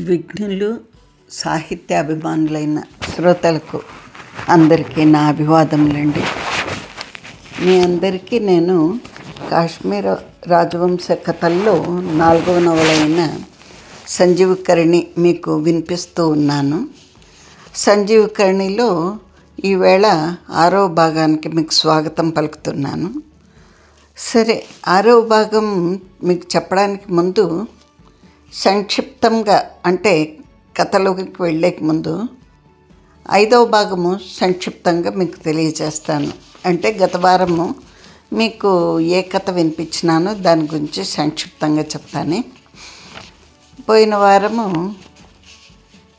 విఘ్నులు సాహిత్యాభిమానులైన శ్రోతలకు అందరికీ నా అభివాదములండి. మీ అందరికీ నేను కాశ్మీర రాజవంశ కథల్లో 4వ నవలైన సంజీవకర్ణి మీకు వినిపిస్తూ ఉన్నాను. సంజీవకర్ణిలో ఈవేళ 6వ భాగానికి మీకు స్వాగతం పలుకుతున్నాను. సరే, 6వ భాగం మీకు చెప్పడానికి ముందు సంక్షిప్తంగా, అంటే కథలోకి వెళ్ళేక ముందు 5వ భాగము సంక్షిప్తంగా మీకు తెలియజేస్తాను. అంటే గత వారము మీకు ఏ కథ వినిపించినానో దాని గురించి సంక్షిప్తంగా చెప్తాను. పోయిన వారము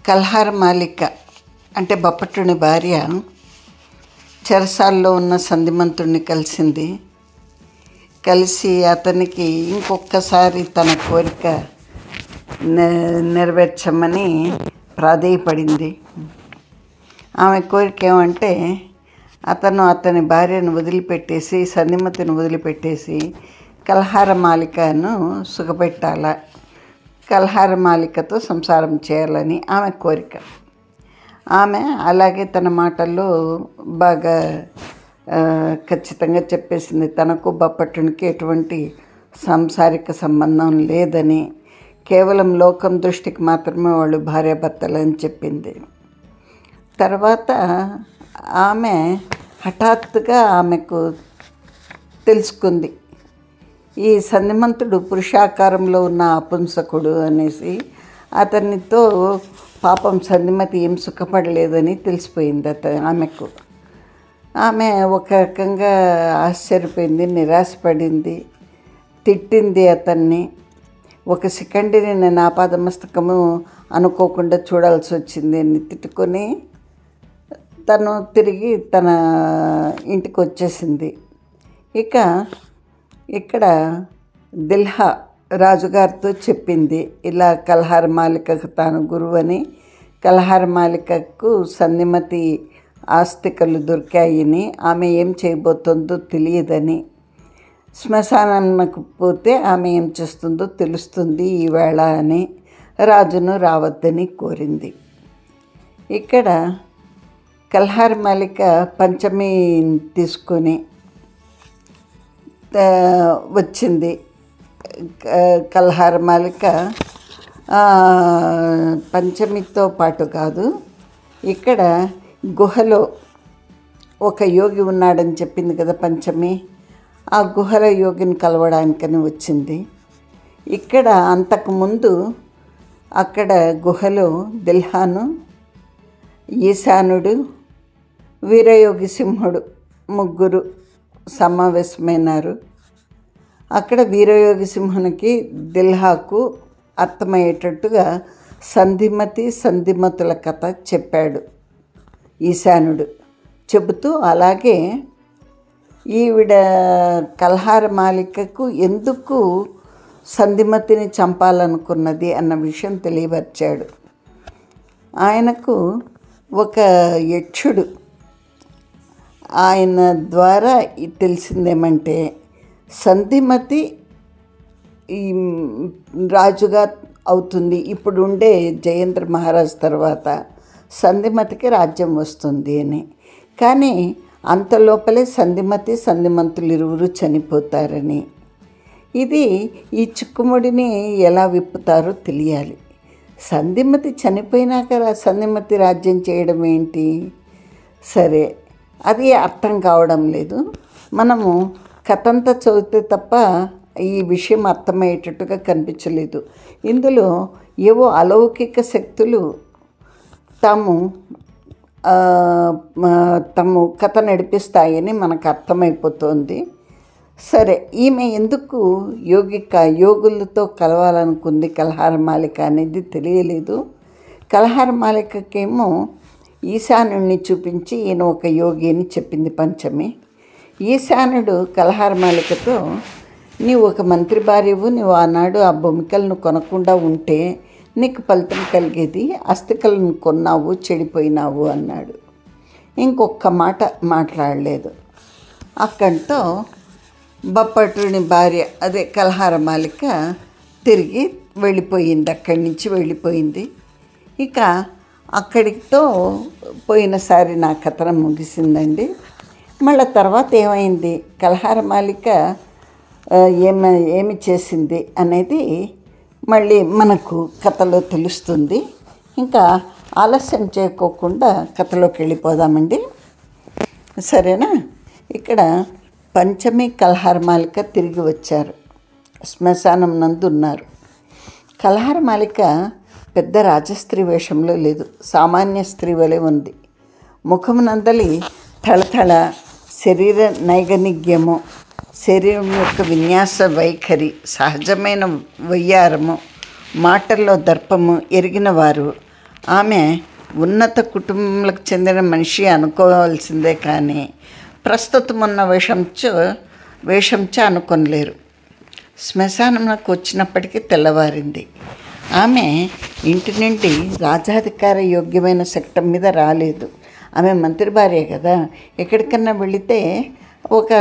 కల్హార మాలిక అంటే బప్పట్టుని భార్య చెరసాల్లో ఉన్న సంధిమంతుడిని కలిసి అతనికి ఇంకొకసారి తన కోరిక నెరవేర్చమని ప్రాధేయపడింది. ఆమె కోరిక ఏమంటే అతని భార్యను వదిలిపెట్టేసి, సంధిమతిని వదిలిపెట్టేసి కల్హార మాలికను సుఖపెట్టాల, కల్హార మాలికతో సంసారం చేయాలని ఆమె కోరిక. ఆమె అలాగే తన మాటల్లో బాగా ఖచ్చితంగా చెప్పేసింది. తనకు బప్పట్టునికి ఎటువంటి సాంసారిక సంబంధం లేదని, కేవలం లోకం దృష్టికి మాత్రమే వాళ్ళు భార్యాభర్తలని చెప్పింది. తర్వాత ఆమె హఠాత్తుగా ఆమెకు తెలుసుకుంది, ఈ సంధిమంతుడు పురుషాకారంలో ఉన్న అపుంసకుడు అనేసి. అతనితో పాపం సంధిమతి ఏం సుఖపడలేదని తెలిసిపోయింది ఆమెకు. ఆమె ఒక రకంగా ఆశ్చర్యపోయింది, నిరాశపడింది, తిట్టింది అతన్ని. ఒక సెకండ్ని నేను ఆపాదమస్తకము అనుకోకుండా చూడాల్సి వచ్చింది అని తిట్టుకొని తను తిరిగి తన ఇంటికి వచ్చేసింది. ఇక ఇక్కడ దిల్హా రాజుగారితో చెప్పింది, ఇలా కల్హార మాలికకు తాను గురువు అని, కల్హార మాలికకు సంధిమతి ఆస్తికలు దొరికాయని, ఆమె ఏం చేయబోతుందో తెలియదని, శ్మశానానికి పోతే ఆమె ఏం చేస్తుందో తెలుస్తుంది ఈవేళ అని రాజును రావద్దని కోరింది. ఇక్కడ కల్హార మాలిక పంచమి తీసుకొని వచ్చింది. కల్హార మాలిక పంచమితో పాటు కాదు, ఇక్కడ గుహలో ఒక యోగి ఉన్నాడని చెప్పింది కదా పంచమి. ఆ గుహల యోగిని కలవడానికని వచ్చింది. ఇక్కడ అంతకుముందు అక్కడ గుహలో దిల్హాను, ఈశానుడు, వీరయోగి సింహుడు ముగ్గురు సమావేశమైనారు. అక్కడ వీరయోగి సింహునికి దిల్హాకు అర్థమయ్యేటట్టుగా సంధిమతుల కథ చెప్పాడు ఈశానుడు. చెబుతూ అలాగే ఈవిడ కల్హార మాలికకు ఎందుకు సంధిమతిని చంపాలనుకున్నది అన్న విషయం తెలియపరిచాడు. ఆయనకు ఒక యక్షుడు, ఆయన ద్వారా తెలిసిందేమంటే సంధిమతి ఈ రాజుగా అవుతుంది. ఇప్పుడు ఉండే జయేంద్ర మహారాజ్ తర్వాత సంధిమతికి రాజ్యం వస్తుంది అని. కానీ అంత లోపలే సంధిమంతులు ఇరువురు చనిపోతారని. ఇది ఈ చిక్కుముడిని ఎలా విప్పుతారో తెలియాలి. సంధిమతి చనిపోయినాక సంధిమతి రాజ్యం చేయడం ఏంటి? సరే, అది అర్థం కావడం లేదు. మనము కథంతా చదివితే తప్ప ఈ విషయం అర్థమయ్యేటట్టుగా కనిపించలేదు. ఇందులో ఏవో అలౌకిక శక్తులు తమ కథ నడిపిస్తాయని మనకు అర్థమైపోతుంది. సరే, ఈమె ఎందుకు యోగులతో కలవాలనుకుంది కల్హార మాలిక అనేది తెలియలేదు. కల్హార మాలికకేమో ఈశానుడిని చూపించి ఈయన ఒక యోగి అని చెప్పింది పంచమి. ఈశానుడు కల్హార మాలికతో, నీవు ఒక మంత్రి భార్యవు, నువ్వు ఆనాడు ఆ భూమికలను కొనకుండా ఉంటే నీకు ఫలితం కలిగేది, అస్థికలను కొన్నావు, చెడిపోయినావు అన్నాడు. ఇంకొక మాట మాట్లాడలేదు. అక్కడితో బప్పట్టుని భార్య అదే కల్హార మాలిక తిరిగి వెళ్ళిపోయింది, అక్కడి నుంచి వెళ్ళిపోయింది. ఇక అక్కడితో పోయినసారి నా కథనం ముగిసిందండి. మళ్ళీ తర్వాత ఏమైంది, కలహారమాలిక ఏమి చేసింది అనేది మళ్ళీ మనకు కథలో తెలుస్తుంది. ఇంకా ఆలస్యం చేయకోకుండా కథలోకి వెళ్ళిపోదామండి, సరేనా? ఇక్కడ పంచమి కలహారమాలిక తిరిగి వచ్చారు, శ్మశానం నందు ఉన్నారు. కలహారమాలిక పెద్ద రాజస్త్రీ వేషంలో లేదు, సామాన్య స్త్రీ వలె ఉంది. ముఖమునందలి తళతళ శరీర నైగనిగ్యము, శరీరం యొక్క విన్యాస వైఖరి, సహజమైన వయ్యారము, మాటల్లో దర్పము ఎరిగిన వారు ఆమె ఉన్నత కుటుంబాలకు చెందిన మనిషి అనుకోవాల్సిందే కానీ ప్రస్తుతం ఉన్న వేషంచ అనుకొనలేరు. శ్మశానంలోకి వచ్చినప్పటికీ తెల్లవారింది. ఆమె ఇంటి నుండి రాజాధికార యోగ్యమైన శకటం మీద రాలేదు. ఆమె మంత్రి భార్య కదా, ఎక్కడికన్నా వెళితే ఒక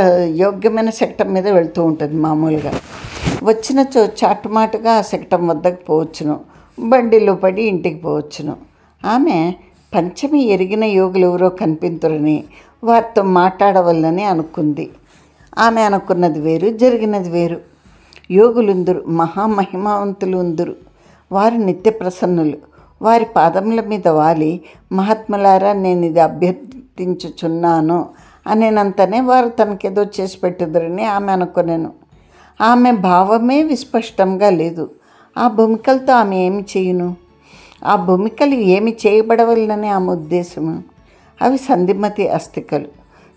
యోగ్యమైన శకటం మీద వెళ్తూ ఉంటుంది మామూలుగా. వచ్చినచో చాటుమాటుగా ఆ శకటం వద్దకు పోవచ్చును, బండిలో పడి ఇంటికి పోవచ్చును. ఆమె పంచమి ఎరిగిన యోగులు ఎవరో కనిపింతురని వారితో మాట్లాడవల్లని అనుకుంది. ఆమె అనుకున్నది వేరు, జరిగినది వేరు. యోగులుందురు, మహామహిమావంతులు ఉందురు, వారు నిత్య ప్రసన్నులు. వారి పాదముల మీద వాలి, మహాత్ములారా నేను ఇది అభ్యర్థించుచున్నాను అనేనంతనే వారు తనకేదో చేసి పెట్టుదురని ఆమె అనుకునేను. ఆమె భావమే విస్పష్టంగా లేదు. ఆ భూమికలతో ఆమె ఏమి చేయును? ఆ భూమికలు ఏమి చేయబడవలనని ఆమె ఉద్దేశము? అవి సంధిమతి అస్థికలు.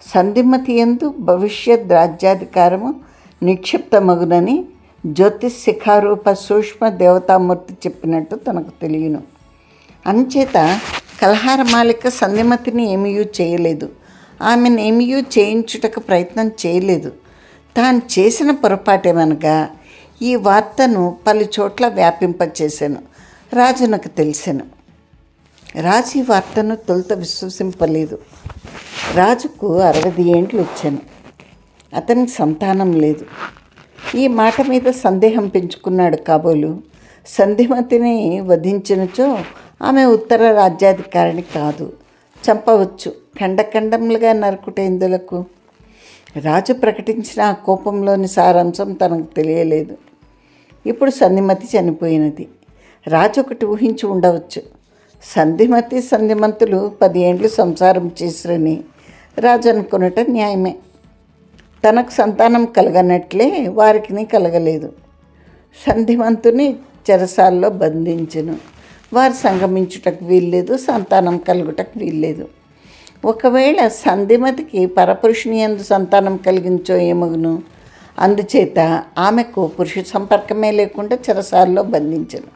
సంధిమతి యందు భవిష్యత్ రాజ్యాధికారము నిక్షిప్తమగునని జ్యోతిష్ శిఖారూప సూక్ష్మ దేవతామూర్తి చెప్పినట్టు తనకు తెలియను. అంచేత కలహారమాలిక సంధిమతిని ఏమీయూ చేయలేదు, ఆమెను ఏమీయూ చేయించుటకు ప్రయత్నం చేయలేదు. తాను చేసిన పొరపాటేమనగా ఈ వార్తను పలు చోట్ల వ్యాపింపచేశాను. రాజునకు తెలిసాను. రాజు ఈ వార్తను తొలుత విశ్వసింపలేదు. రాజుకు 60 ఏండ్లు వచ్చాను, అతనికి సంతానం లేదు. ఈ మాట మీద సందేహం పెంచుకున్నాడు కాబోలు. సంధిమతిని వధించినచో ఆమె ఉత్తర రాజ్యాధికారిని కాదు, చంపవచ్చు. ఖండఖండములుగా నరుకుటేందులకు రాజు ప్రకటించిన ఆ కోపంలోని సారాంశం తనకు తెలియలేదు. ఇప్పుడు సంధిమతి చనిపోయినది. రాజు ఒకటి ఊహించి ఉండవచ్చు, సంధిమంతులు 10 ఏండ్లు సంసారం చేసిరని రాజు అనుకున్నట న్యాయమే. తనకు సంతానం కలగనట్లే వారికి కలగలేదు. సంధిమంతుని చెరసాల్లో బంధించును. వారు సంగమించుటకు వీల్లేదు, సంతానం కలుగుటకు వీల్లేదు. ఒకవేళ సంధిమతికి పరపురుషుని యందు సంతానం కలిగించో ఏమగును? అందుచేత ఆమెకు పురుష సంపర్కమే లేకుండా చెరసాల్లో బంధించను.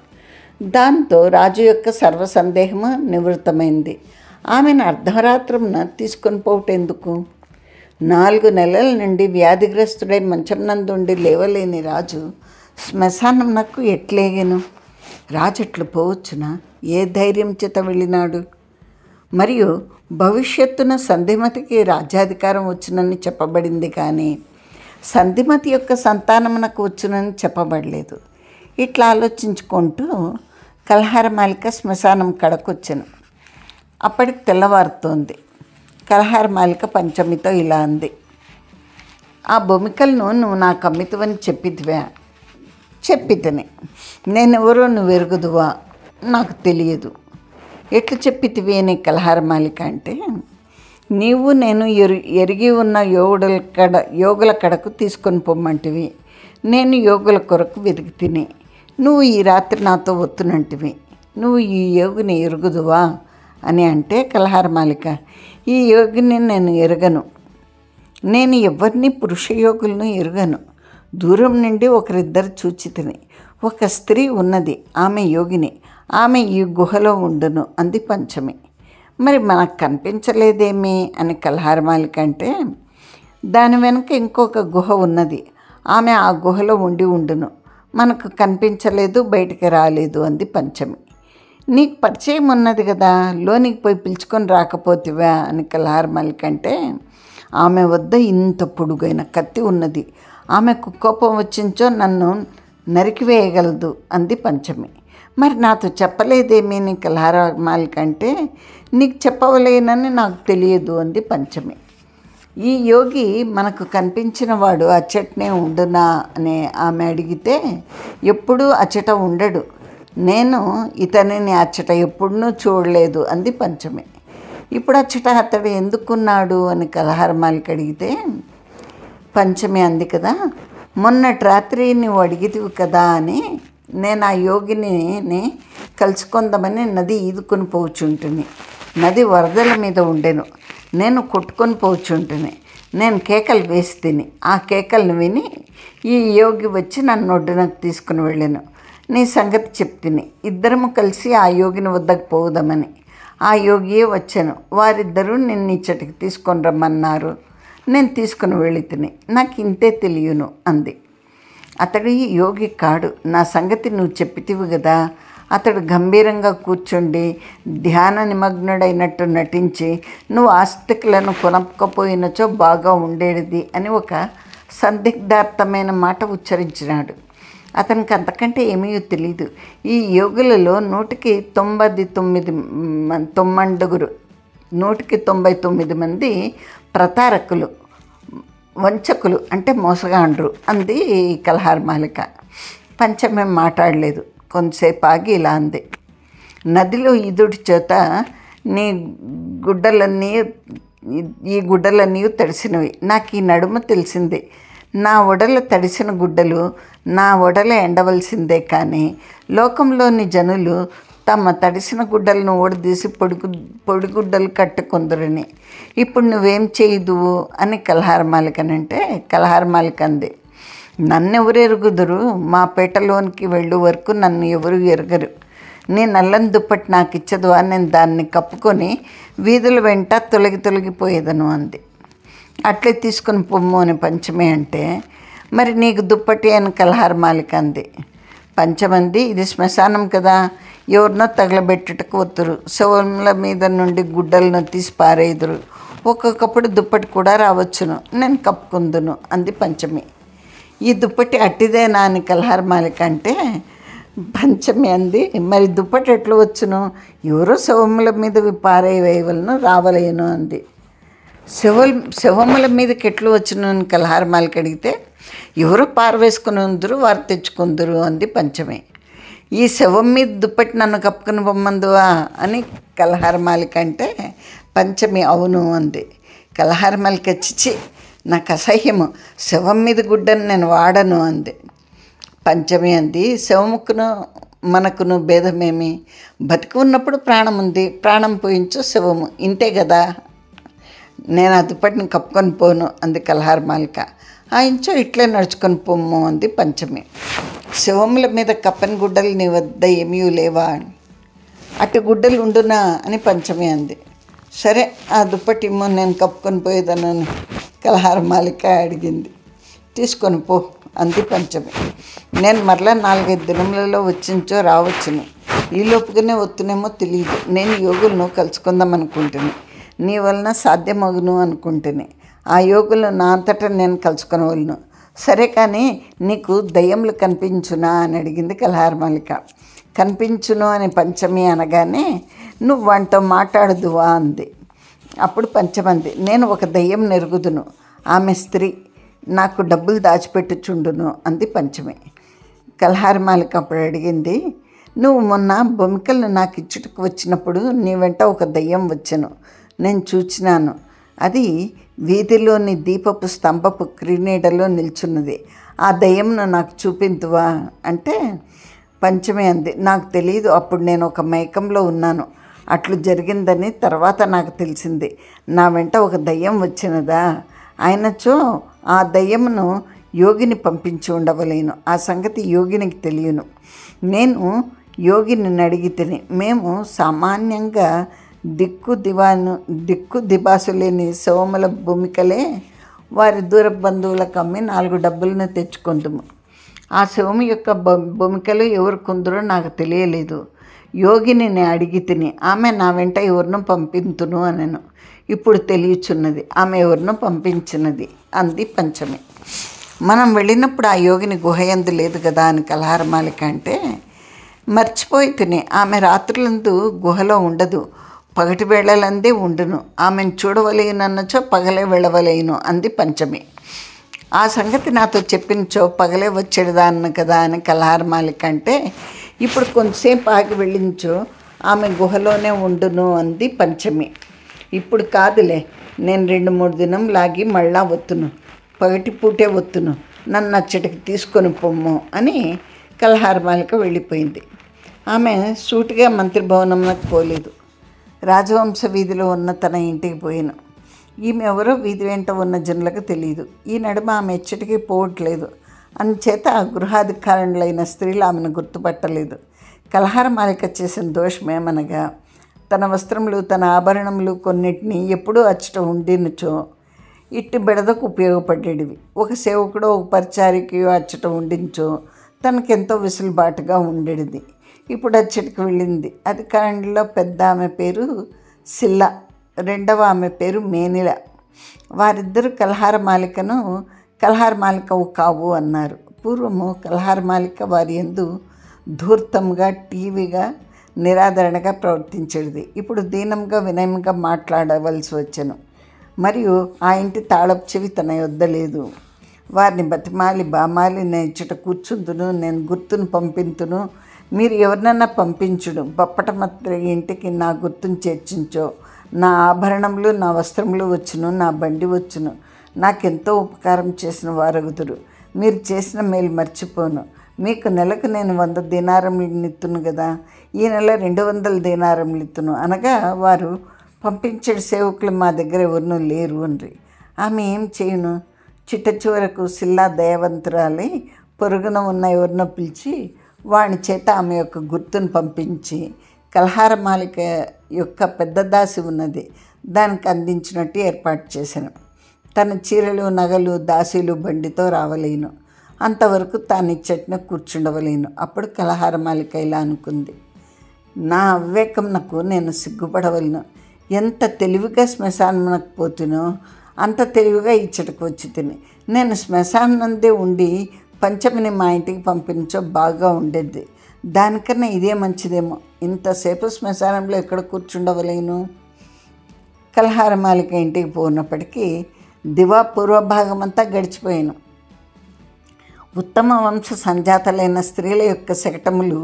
దాంతో రాజు యొక్క సర్వ సందేహము నివృత్తమైంది. ఆమెను అర్ధరాత్రమున తీసుకొని పోవటెందుకు? 4 నెలల నుండి వ్యాధిగ్రస్తుడై మంచం నందుండి లేవలేని రాజు శ్మశానంనకు ఎట్లేగెను? రాజు అట్లు పోవచ్చునా? ఏ ధైర్యం చేత వెళ్ళినాడు? మరియు భవిష్యత్తున సంధిమతికి రాజ్యాధికారం వచ్చునని చెప్పబడింది, కానీ సంధిమతి యొక్క సంతానమునకు వచ్చునని చెప్పబడలేదు. ఇట్లా ఆలోచించుకుంటూ కలహారమాలిక శ్మశానం కడకొచ్చాను. అప్పటికి తెల్లవారుతోంది. కలహారమాలిక పంచమితో ఇలా అంది, ఆ భూమికలను నువ్వు నాకు అమ్మితవని చెప్పితివా? చెప్పితని. నేనెవరో నువ్వు ఎరుగుదువా? నాకు తెలియదు. ఎట్లు చెప్పితివి అని కలహారమాలిక అంటే, నీవు నేను ఎరిగి ఉన్న యోగుల కడకు తీసుకొని పొమ్మంటివి. నేను యోగుల కొరకు వెతికి తిని, నువ్వు ఈ రాత్రి నాతో వత్తునంటివి. నువ్వు ఈ యోగిని ఎరుగుదువా అని అంటే కలహారమాలిక, ఈ యోగిని నేను ఎరగను. నేను ఎవరిని పురుషయోగులను ఎరగను. దూరం నుండి ఒకరిద్దరు చూచితిని. ఒక స్త్రీ ఉన్నది, ఆమె యోగిని. ఆమె ఈ గుహలో ఉండును అంది పంచమి. మరి మనకు కనిపించలేదేమి అని కలహారమాలిక అంటే, దాని వెనుక ఇంకొక గుహ ఉన్నది, ఆమె ఆ గుహలో ఉండును, మనకు కనిపించలేదు, బయటికి రాలేదు అంది పంచమి. నీకు పరిచయం ఉన్నది కదా, లోనికి పోయి పిలుచుకొని రాకపోతివా అని కలహారమాలిక అంటే, ఆమె వద్ద ఇంత పొడుగైన కత్తి ఉన్నది. ఆమెకు కోపం వచ్చించో నన్ను నరికివేయగలదు అంది పంచమి. మరి నాతో చెప్పలేదేమీ నీ కలహారమాలికంటే, నీకు చెప్పవలేనని నాకు తెలియదు అంది పంచమి. ఈ యోగి మనకు కనిపించిన వాడు అచ్చటనే ఉండునా అని ఆమె అడిగితే, ఎప్పుడూ అచ్చట ఉండడు, నేను ఇతనిని అచ్చట ఎప్పుడూ చూడలేదు అంది పంచమి. ఇప్పుడు అచ్చట అతడు ఎందుకున్నాడు అని కలహారమాలిక అడిగితే, పంచమి అంది కదా, మొన్నటి రాత్రి నువ్వు అడిగితివి కదా అని నేను ఆ యోగిని కలుసుకుందామని నది ఈదుకొని పోచుంటుని. నది వరదల మీద ఉండెను. నేను కొట్టుకొని పోచుంటుని. నేను కేకలు వేసి తిని ఆ కేకలను విని ఈ యోగి వచ్చి నన్ను ఒడ్డునకు తీసుకుని వెళ్ళాను. నీ సంగతి చెప్తిని. ఇద్దరము కలిసి ఆ యోగిని వద్దకు పోదామని. ఆ యోగియే వచ్చాను. వారిద్దరూ నిన్ను ఇచ్చటికి తీసుకొని రమ్మన్నారు. నేను తీసుకుని వెళ్ళి తిని. నాకు ఇంతే తెలియను అంది. అతడు ఈ యోగి కాడు, నా సంగతి నువ్వు చెప్పితివి కదా. అతడు గంభీరంగా కూర్చుండి ధ్యాన నిమగ్నుడైనట్టు నటించి, నువ్వు ఆస్తికులను కొనక్కపోయినచో బాగా ఉండేది అని ఒక సందిగ్ధార్థమైన మాట ఉచ్చరించినాడు. అతనికి అంతకంటే ఏమీ తెలియదు. ఈ యోగులలో 199 మంది ప్రతారకులు, వంచకులు అంటే మోసగాండ్రు అంది కలహారమాలిక. పంచమి మాట్లాడలేదు. కొంతసేపు ఆగి ఇలా అంది, నదిలో ఈదుడి చేత ఈ గుడ్డలన్నీ తడిసినవి. నాకు ఈ నడుమ తెలిసింది. నా ఒడల తడిసిన గుడ్డలు నా ఒడల ఎండవలసిందే. కానీ లోకంలోని జనులు తమ తడిసిన గుడ్డలను ఓడదీసి పొడిగుడ్డలు కట్టుకుందరని. ఇప్పుడు నువ్వేం చేయదువు అని కలహారమాలికనంటే, కలహారమాలిక అంది, నన్నెవరు ఎరుగుదురు? మా పేటలోనికి వెళ్ళు వరకు నన్ను ఎవరు ఎరగరు. నీ నల్లని దుప్పటి నాకు ఇచ్చదు అని నేను దాన్ని కప్పుకొని వీధుల వెంట తొలగిపోయేదను అంది. అట్లే తీసుకుని పొమ్ము అని పంచమి అంటే, మరి నీకు దుప్పటి అని కలహారమాలిక అంది. పంచమంది, ఇది శ్మశానం కదా, ఎవరినో తగలబెట్టుటకు వత్తురు. శవముల మీద నుండి గుడ్డలను తీసి పారేదురు. ఒక్కొక్కప్పుడు దుప్పటి కూడా రావచ్చును, నేను కప్పుకుందును అంది పంచమి. ఈ దుప్పటి అట్టిదేనా అని కలహారమాలిక అంటే, పంచమి అంది, మరి దుప్పటి ఎట్లా వచ్చును? ఎవరో శవముల మీద పారేయవలను రావలేను అంది. శవముల మీదకి ఎట్లు వచ్చును అని కలహారమాలిక అడిగితే, ఎవరో పారవేసుకుని ఉందరు, వారు తెచ్చుకుందరు అంది పంచమి. ఈ శవం మీద దుప్పటి నన్ను కప్పుకుని పొమ్మందువా అని కలహారమాలిక అంటే, పంచమి అవును అంది. కలహారమాలిక చిచ్చి, నాకు అసహ్యము, శవం మీద గుడ్డను నేను వాడను అంది. పంచమి అంది, శవముకును మనకును భేదమేమి? బతికి ఉన్నప్పుడు ప్రాణం ఉంది, ప్రాణం పోయించు శవము, ఇంతే కదా. నేను ఆ దుప్పటిని కప్పుకొని పోను అంది కలహారమాలిక. ఆ ఇంచో ఇట్లే నడుచుకొని పొమ్ము అంది పంచమి. శవముల మీద కప్పని గుడ్డలు నీ వద్ద ఏమీ లేవా? అటు గుడ్డలు ఉండునా అని పంచమి అంది. సరే, ఆ దుప్పటి ఇమ్ము, నేను కప్పుకొని పోయేదనని కలహారమాలిక అడిగింది. తీసుకొని పో అంది పంచమి. నేను మరలా 4-5 దినములలో వచ్చించో రావచ్చును. ఈ లోపుగానే వత్తునేమో తెలియదు. నేను యోగులను కలుసుకుందాం అనుకుంటుని, నీ వలన సాధ్యమగును అనుకుంటుని. ఆ యోగులు నా అంతటా నేను కలుసుకొనవలను. సరే, కానీ నీకు దయ్యములు కనిపించునా అని అడిగింది కలహారమాలిక. కనిపించును అని పంచమి అనగానే, నువ్వు వాటితో మాట్లాడదువా అంది. అప్పుడు పంచమంది, నేను ఒక దయ్యం నెరుగుదును, ఆమె స్త్రీ, నాకు డబ్బులు దాచిపెట్టుచుండును అంది పంచమి. కలహారమాలిక అప్పుడు అడిగింది, నువ్వు మొన్న బొమికలను నాకు ఇచ్చుటకు వచ్చినప్పుడు నీ వెంట ఒక దయ్యం వచ్చెను, నేను చూచినాను. అది వీధిలోని దీపపు స్తంభపు క్రీనీడలో నిల్చున్నది. ఆ దయ్యంను నాకు చూపింతువా అంటే, పంచమి అంది, నాకు తెలియదు, అప్పుడు నేను ఒక మైకంలో ఉన్నాను. అట్లు జరిగిందని తర్వాత నాకు తెలిసింది. నా వెంట ఒక దయ్యం వచ్చినదా? ఆయనచో ఆ దయ్యమును యోగిని పంపించి ఉండవలేను. ఆ సంగతి యోగినికి తెలియను. నేను యోగిని అడిగితిని. మేము సామాన్యంగా దిక్కు దిబాసు లేని శవముల భూమికలే వారి దూర బంధువులకు అమ్మి 4 డబ్బులను తెచ్చుకుందుము. ఆ శవము యొక్క భూమికలు ఎవరు కొందరో నాకు తెలియలేదు. యోగిని నేను అడిగి తిని, ఆమె నా వెంట ఎవరినో పంపింతును అనెను. ఇప్పుడు తెలియచున్నది, ఆమె ఎవరినో పంపించినది అంది పంచమి. మనం వెళ్ళినప్పుడు ఆ యోగిని గుహయందు లేదు కదా అని కలహారమాలిక అంటే, మర్చిపోయి తిని ఆమె రాత్రులందు గుహలో ఉండదు, పగటి వేళలందే ఉండును, ఆమెను చూడవలేనన్నచో పగలే వెళ్ళవలేను అంది పంచమి. ఆ సంగతి నాతో చెప్పినచో పగలే వచ్చేదాన్ని కదా అని కలహారమాలిక అంటే, ఇప్పుడు కొంతసేపు ఆగి వెళ్ళించో ఆమె గుహలోనే ఉండును అంది పంచమి. ఇప్పుడు కాదులే, నేను 2-3 దినం లాగి మళ్ళా వత్తును, పగటి పూటే వత్తును, నన్ను అచ్చటికి తీసుకొని పొమ్ము అని కలహారమాలిక వెళ్ళిపోయింది. ఆమె సూటిగా మంత్రి భవనంలోకి పోలేదు, రాజవంశ వీధిలో ఉన్న తన ఇంటికి పోయాను. ఈమె ఎవరో వీధి వెంట ఉన్న జనులకు తెలియదు. ఈ నడుమ ఆమె ఎచ్చటికి పోవట్లేదు. అందుచేత ఆ గృహాధికారులైన స్త్రీలు ఆమెను గుర్తుపట్టలేదు. కలహారమాలిక చేసిన దోషమేమనగా, తన వస్త్రములు తన ఆభరణములు కొన్నిటిని ఎప్పుడూ అచ్చట ఉండినచో ఇట్టి బెడదకు ఉపయోగపడేటివి. ఒక సేవకుడో ఒక పరిచారికయో అచ్చట ఉండించో తనకెంతో వెసులుబాటుగా ఉండేది. ఇప్పుడు అచ్చటికి వెళ్ళింది. అధికారులలో పెద్ద ఆమె పేరు సిల్ల, రెండవ ఆమె పేరు మేనిల. వారిద్దరూ కలహారమాలికవు కావు అన్నారు. పూర్వము కలహారమాలిక వారి యందు ధూర్తంగా టీవీగా నిరాదరణగా ప్రవర్తించేది. ఇప్పుడు దీనంగా వినయంగా మాట్లాడవలసి వచ్చెను. మరియు ఆ ఇంటి తాళపు చెవి తన యొద్ద లేదు. వారిని బతిమాలి బామాలి నేను ఇచ్చట కూర్చుందును, నేను గుర్తును పంపింతును, మీరు ఎవరినన్నా పంపించుడు, బప్పటమత్రి ఇంటికి నా గుర్తును చేర్చించో, నా ఆభరణములు నా వస్త్రములు వచ్చును, నా బండి వచ్చును, నాకెంతో ఉపకారం చేసిన వారగుదురు, మీరు చేసిన మేలు మర్చిపోను, మీకు నెలకు నేను 100 దీనారములు ఇత్తును కదా, ఈ నెల 200 దీనారములు ఇత్తును అనగా, వారు పంపించే సేవకులు మా దగ్గర ఎవరినూ లేరు అండ్రి. ఆమె ఏం చేయును? చిట్ట చివరకు సిల్లా దయవంతురాలి పొరుగున ఉన్న ఎవరినో పిలిచి వాని చేత ఆమె యొక్క గుర్తును పంపించి, కలహారమాలిక యొక్క పెద్ద దాసి ఉన్నది, దానికి అందించినట్టు ఏర్పాటు చేశాను. తన చీరలు నగలు దాసీలు బండితో రావలేను, అంతవరకు తాను ఇచ్చటిన కూర్చుండవలేను. అప్పుడు కలహారమాలిక ఇలా అనుకుంది, నా అవివేకమునకు నేను సిగ్గుపడవలను. ఎంత తెలివిగా శ్మశానమునకు పోతునో అంత తెలివిగా ఇచ్చటకు వచ్చి తిని, నేను శ్మశానందే ఉండి పంచమిని మా ఇంటికి పంపించో బాగా ఉండేది, దానికన్నా ఇదే మంచిదేమో, ఇంతసేపు శ్మశానంలో ఎక్కడ కూర్చుండవలేను. కలహారమాలిక ఇంటికి పోయినప్పటికీ దివా పూర్వభాగమంతా గడిచిపోయాను. ఉత్తమ వంశ సంజాతలైన స్త్రీల యొక్క శకటములు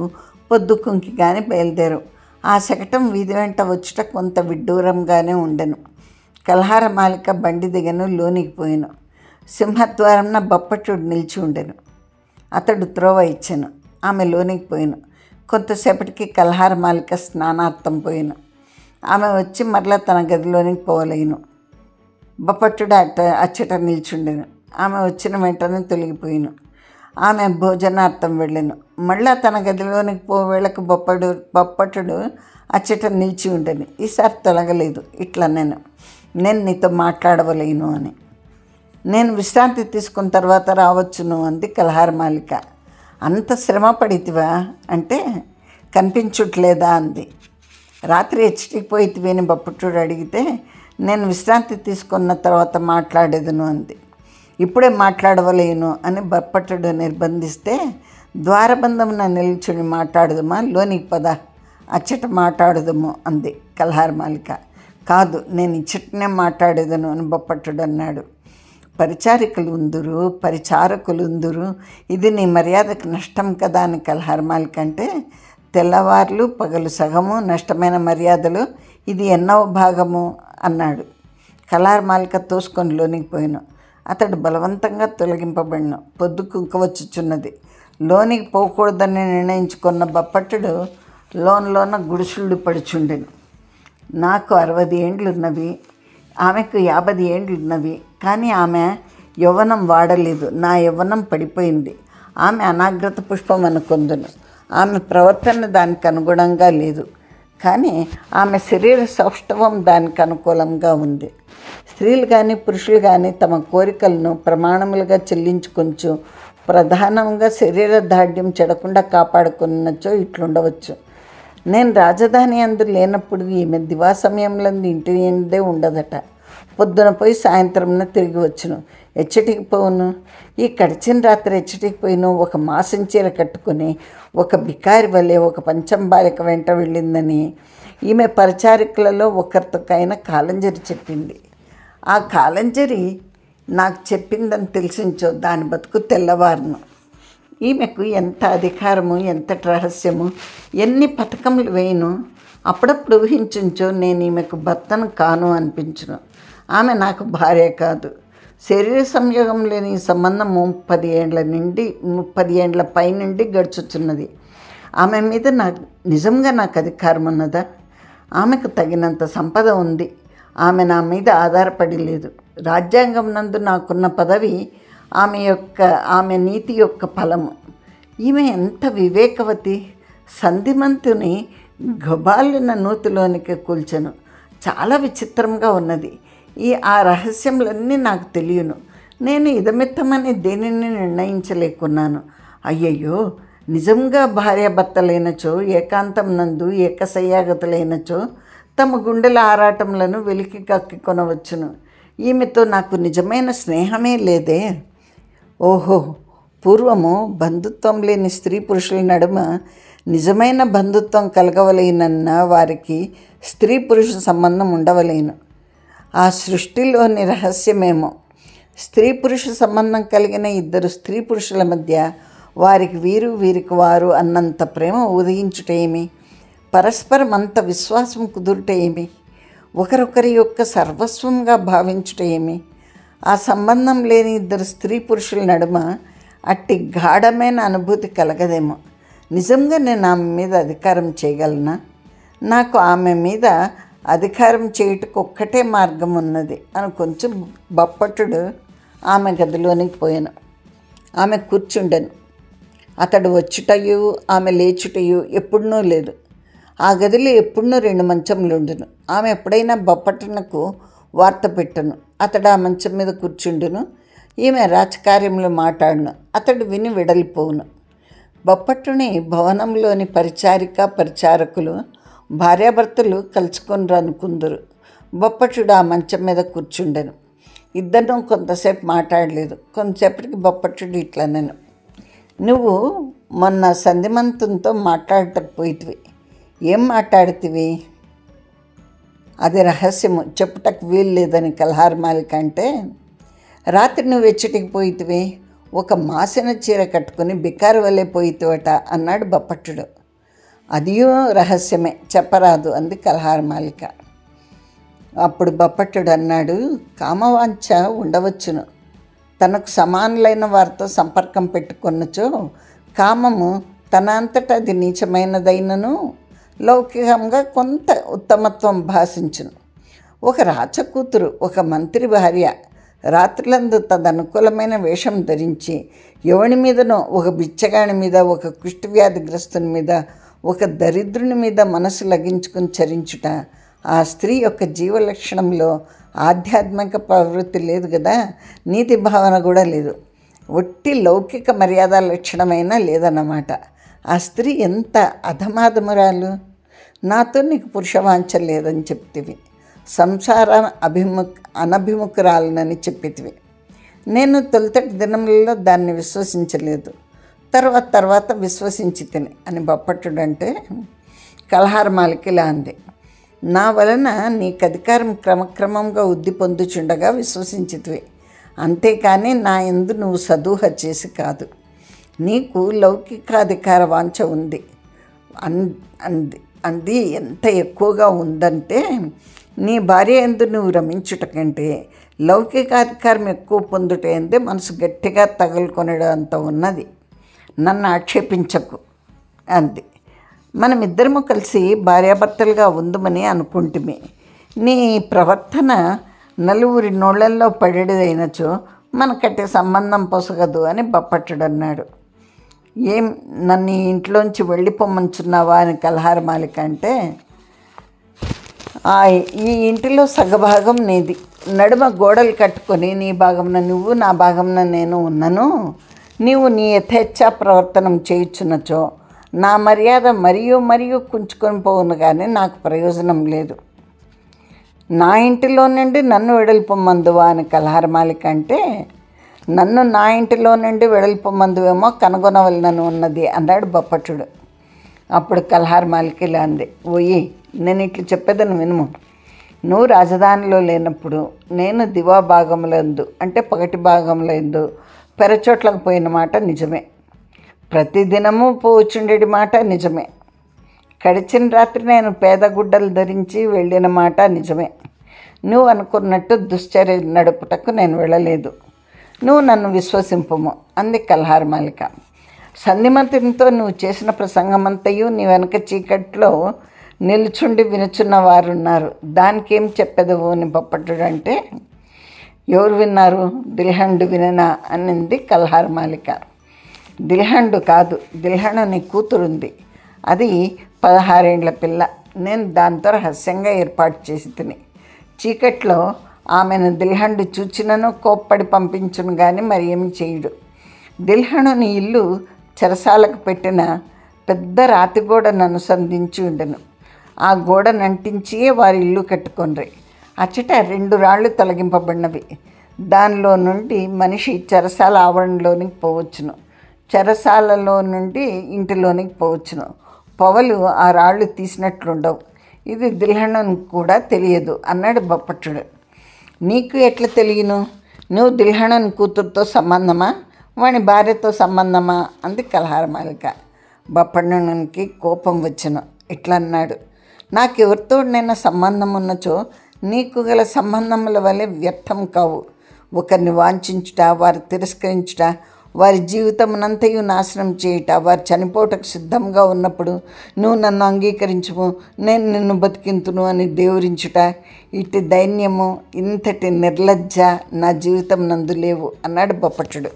పొద్దుకుంకి కానీ బయలుదేరు. ఆ శకటం వీధి వెంట వచ్చుట కొంత విడ్డూరంగానే ఉండెను. కలహారమాలిక బండి దిగను, లోనికి పోయాను. సింహద్వారంన బప్పట్టుడు నిలిచి ఉండెను. అతడు త్రోవ ఇచ్చాను. ఆమె లోనికి పోయాను. కొంతసేపటికి కలహారమాలిక స్నానార్థం పోయాను. ఆమె వచ్చి మరలా తన గదిలోనికి పోవలేను. బప్పట్టుడు అచ్చట నిల్చుండెను. ఆమె వచ్చిన వెంటనే తొలగిపోయాను. ఆమె భోజనార్థం వెళ్ళాను. మళ్ళా తన గదిలోనికి పోవేళకు బప్పట్టుడు అచ్చట నిలిచి ఉండెను. ఈసారి తొలగలేదు. ఇట్లా నేను నీతో మాట్లాడవలేను అని. నేను విశ్రాంతి తీసుకున్న తర్వాత రావచ్చును అంది కలహారమాలిక. అంత శ్రమ పడితివా అంటే, కనిపించుట్లేదా అంది. రాత్రి హెచ్చటికి పోయితివి అని బప్పట్టుడు అడిగితే, నేను విశ్రాంతి తీసుకున్న తర్వాత మాట్లాడేదును అంది. ఇప్పుడే మాట్లాడవలేను అని బప్పట్టుడు నిర్బంధిస్తే, ద్వారబంధమున నిల్చుని మాట్లాడదుమా, లోనికి పద, అచ్చట మాట్లాడదుము అంది కలహారమాలిక. కాదు, నేను ఇచ్చటనే మాట్లాడేదను అని బప్పట్టుడు అన్నాడు. పరిచారకులు ఉందురు, ఇది నీ మర్యాదకు నష్టం కదా అని కలహారమాలిక అంటే, తెల్లవార్లు పగలు సగము నష్టమైన మర్యాదలు ఇది ఎన్నవ భాగము అన్నాడు. కలహారమాలిక తోసుకొని లోనికి పోయాను. అతడు బలవంతంగా తొలగింపబడిన. పొద్దు కుంకవచ్చుచున్నది. లోనికి పోకూడదని నిర్ణయించుకున్న బప్పట్టుడు లోన గుడిసుళ్ళు పడుచుండెను. నాకు 60 ఏండ్లున్నవి, ఆమెకు 50 ఏండ్లున్నవి. కానీ ఆమె యవ్వనం వాడలేదు, నా యవ్వనం పడిపోయింది. ఆమె అనాగ్రత పుష్పం అనుకొందును. ఆమె ప్రవర్తన దానికి అనుగుణంగా లేదు, కానీ ఆమె శరీర సౌష్ఠవం దానికి అనుకూలంగా ఉంది. స్త్రీలు కానీ పురుషులు కానీ తమ కోరికలను ప్రమాణములుగా చెల్లించుకొంచు ప్రధానంగా శరీర దాఢ్యం చెడకుండా కాపాడుకున్నచో ఇట్లుండవచ్చు. నేను రాజధాని అందు లేనప్పుడు ఈమె దివా సమయంలో ఇంటి నిండే ఉండదట. పొద్దున పోయి సాయంత్రంన తిరిగి వచ్చును. ఎచ్చటికి పోవును? ఈ గడిచిన రాత్రి ఎచ్చటికి పోయిను? ఒక మాసం చీర కట్టుకుని ఒక బికారి వలె ఒక పంచం బాలిక వెంట వెళ్ళిందని ఈమె పరిచారికలలో ఒకరితోకైనా కాలంజరి చెప్పింది. ఆ కాలంజరి నాకు చెప్పిందని తెలిసించో దాని బతుకు తెల్లవారును. ఈమెకు ఎంత అధికారము, ఎంతటి రహస్యము, ఎన్ని పథకములు వేయను. అప్పుడప్పుడు ఊహించుంచో నేను ఈమెకు భర్తను కాను అనిపించును. ఆమె నాకు భార్య కాదు. శరీర సంయోగం లేని ఈ సంబంధము 10 ఏండ్ల పైనుండి గడుచుచున్నది. ఆమె మీద నిజంగా నాకు అధికారం ఉన్నదా? ఆమెకు తగినంత సంపద ఉంది. ఆమె నా మీద ఆధారపడి లేదు. రాజ్యాంగం నందు నాకున్న పదవి ఆమె నీతి యొక్క ఫలము. ఈమె ఎంత వివేకవతి! సంధిమంతుని గబాలిన నూతిలోనికి కూల్చెను. చాలా విచిత్రంగా ఉన్నది. ఆ రహస్యములన్నీ నాకు తెలియను. నేను ఇదమిత్తమని దేనిని నిర్ణయించలేకున్నాను. అయ్యయ్యో, నిజంగా భార్యాభర్తలైనచో, ఏకాంతం నందు ఏకశయ్యాగతులైనచో తమ గుండెల ఆరాటములను వెలికి కక్కి కొనవచ్చును. ఈమెతో నాకు నిజమైన స్నేహమే లేదే. ఓహో, పూర్వము బంధుత్వం లేని స్త్రీ పురుషుల నడుమ నిజమైన బంధుత్వం కలగవలేనన్న వారికి స్త్రీ పురుష సంబంధం ఉండవలేను. ఆ సృష్టిలోని రహస్యమేమో. స్త్రీ పురుష సంబంధం కలిగిన ఇద్దరు స్త్రీ పురుషుల మధ్య వారికి వీరు వీరికి వారు అన్నంత ప్రేమ ఉదయించుట ఏమి? పరస్పరం అంత విశ్వాసం కుదురుట ఏమి? ఒకరొకరి యొక్క సర్వస్వంగా భావించుట ఏమి? ఆ సంబంధం లేని ఇద్దరు స్త్రీ పురుషుల నడుమ అట్టి గాఢమైన అనుభూతి కలగదేమో. నిజంగా నేను ఆమె మీద అధికారం చేయగలనా? నాకు ఆమె మీద అధికారం చేయుటకు ఒక్కటే మార్గం ఉన్నది అని కొంచెం బప్పట్టుడు ఆమె గదిలోనికి పోయాను. ఆమె కూర్చుండెను. అతడు వచ్చుటయు ఆమె లేచుటయు ఎప్పుడునూ లేదు. ఆ గదిలో ఎప్పుడునూ 2 మంచములుండును. ఆమె ఎప్పుడైనా బప్పట్టునకు వార్త పెట్టును. అతడు ఆ మంచం మీద కూర్చుండును. ఈమె రాజకార్యములు మాట్లాడును. అతడు విని వెడలిపోవును. బప్పట్టుని భవనంలోని పరిచారకులు భార్యాభర్తలు కలుసుకొని రనుకుందరు. బొప్పట్టుడు ఆ మంచం మీద కూర్చుండెను. ఇద్దరు కొంతసేపు మాట్లాడలేదు. కొంతసేపటికి బొప్పట్టుడు ఇట్లా, నువ్వు మొన్న సంధిమంతంతో మాట్లాడటకు పోయితివి. ఏం మాట్లాడుతివి? అది రహస్యము, చెప్పుటకు వీలు లేదని కలహారమాలిక అంటే, రాత్రి నువ్వు ఎచ్చటికి పోయితివి? ఒక మాసిన చీర కట్టుకుని బికారు వల్లే పోయితివట అన్నాడు బొప్పట్టుడు. అదియో రహస్యమే, చెప్పరాదు అంది కలహారమాలిక. అప్పుడు బొప్పట్టుడు అన్నాడు, కామవాంఛ ఉండవచ్చును. తనకు సమానులైన వారితో సంపర్కం పెట్టుకొన్నచో కామము తన అంతటా అది నీచమైనదైనను లౌకికంగా కొంత ఉత్తమత్వం భాషించును. ఒక రాచకూతురు, ఒక మంత్రి భార్య రాత్రులందు తదనుకూలమైన వేషం ధరించి ఎవని మీదనో, ఒక బిచ్చగాని మీద, ఒక కుష్ఠవ్యాధిగ్రస్తుని మీద, ఒక దరిద్రుని మీద మనసు లగించుకుని చరించుట ఆ స్త్రీ యొక్క జీవలక్షణంలో ఆధ్యాత్మిక ప్రవృత్తి లేదు కదా, నీతి భావన కూడా లేదు. ఒట్టి లౌకిక మర్యాద లక్షణమైనా లేదన్నమాట. ఆ స్త్రీ ఎంత అధమాధమురాలు! నాతో నీకు పురుషవాంఛ లేదని చెప్తివి, సంసార అనభిముఖురాలనని చెప్పితివి. నేను తొలితటి దినములలో దాన్ని విశ్వసించలేదు. తర్వాత విశ్వసించి తిని అని బొప్పట్టుడంటే కలహారమాలిక ఇలా అంది, నా వలన నీకు అధికారం క్రమక్రమంగా వృద్ధి పొందుచుండగా విశ్వసించితివి. అంతేకాని నా యందు నువ్వు సదూహ చేసి కాదు. నీకు లౌకికాధికార వాంఛ ఉంది అంది ఎంత ఎక్కువగా ఉందంటే, నీ భార్య యందు నువ్వు రమించుట కంటే లౌకికాధికారం ఎక్కువ పొందుట ఎందే మనసు గట్టిగా తగులుకొనడం అంత ఉన్నది. నన్ను ఆక్షేపించకు అంది. మనమిద్దరము కలిసి భార్యాభర్తలుగా ఉందమని అనుకుంటుమి. నీ ప్రవర్తన నలుగురి నోళ్లల్లో పడేదైనచో మనకట్టే సంబంధం పొసగదు అని బొప్పట్టుడు అన్నాడు. ఏం, నన్ను ఇంట్లోంచి వెళ్ళిపోమంచున్నావా అని కలహారమాలిక అంటే, ఈ ఇంటిలో సగభాగం నీది. నడుమ గోడలు కట్టుకొని నీ భాగంన నువ్వు, నా భాగంన నేను ఉన్నను. నీవు నీ యథేచ్ఛా ప్రవర్తనం చేయుచున్నచో నా మర్యాద మరియు కుంచుకొని పోవును కానీ నాకు ప్రయోజనం లేదు. నా ఇంటిలో నుండి నన్ను వెడల్పొమ్మందువా అని కలహారమాలిక అంటే, నన్ను నా ఇంటిలో నుండి వెడల్పొమ్మందువేమో కనుగొనవలనని ఉన్నది అన్నాడు బొప్పట్టుడు. అప్పుడు కలహారమాలిక ఇలా అంది, ఓయి నేను ఇట్లు చెప్పేదని వినుము. నువ్వు రాజధానిలో లేనప్పుడు నేను దివా భాగములందు అంటే పగటి భాగములందు పెరచోట్లకు పోయిన మాట నిజమే. ప్రతిదినము పోవచ్చుండేటి మాట నిజమే. గడిచిన రాత్రి నేను పేద గుడ్డలు ధరించి వెళ్ళిన మాట నిజమే. నువ్వు అనుకున్నట్టు దుశ్చర్య నడుపుటకు నేను వెళ్ళలేదు. నువ్వు నన్ను విశ్వసింపము అంది కలహారమాలిక. సంధిమంతునితో నువ్వు చేసిన ప్రసంగమంతయు నీ వెనక చీకట్లో నిల్చుండి వినుచున్న వారున్నారు, దానికేం చెప్పెదవు అని బొప్పట్టుడు అంటే, ఎవరు విన్నారు? దిల్హండు విననా అనింది కలహారమాలిక. దిల్హండు కాదు, దిల్హండు నీ కూతురుంది, అది 16 ఏండ్ల పిల్ల. నేను దాంతో రహస్యంగా ఏర్పాటు చేసి తిని చీకట్లో ఆమెను దిల్హండు చూచినను కోప్పడి పంపించును కానీ మరి ఏమి చేయడు. దిల్హండుని ఇల్లు చెరసాలకు పెట్టిన పెద్ద రాతి గోడను అనుసంధించి ఉండెను. ఆ గోడను అంటించి వారి ఇల్లు కట్టుకొనిరి. అచ్చట 2 రాళ్ళు తొలగింపబడినవి. దానిలో నుండి మనిషి చెరసాల ఆవరణలోనికి పోవచ్చును, చెరసాలలో నుండి ఇంటిలోనికి పోవచ్చును. పొవలు ఆ రాళ్ళు తీసినట్లుండవు. ఇది దిల్హణునికి కూడా తెలియదు అన్నాడు బొప్పట్టుడు. నీకు ఎట్లా తెలియను? నువ్వు దిల్హణుని కూతురుతో సంబంధమా, వాని భార్యతో సంబంధమా అంది కలహారమాలిక. బొప్పట్టునికి కోపం వచ్చును. ఇట్లా అన్నాడు, నాకెవరితోనైనా సంబంధం ఉన్నచో నీకు గల సంబంధముల వలె వ్యర్థం కావు. ఒకరిని వాంఛించుట, వారు తిరస్కరించుట, వారి జీవితమునంతయు నాశనం చేయుట, వారు చనిపోవటకు సిద్ధంగా ఉన్నప్పుడు నువ్వు నన్ను అంగీకరించుము, నేను నిన్ను బతికింతును అని దేవురించుట, ఇటు దైన్యము, ఇంతటి నిర్లజ్జ నా జీవితం నందు లేవు అన్నాడు బొప్పట్టుడు.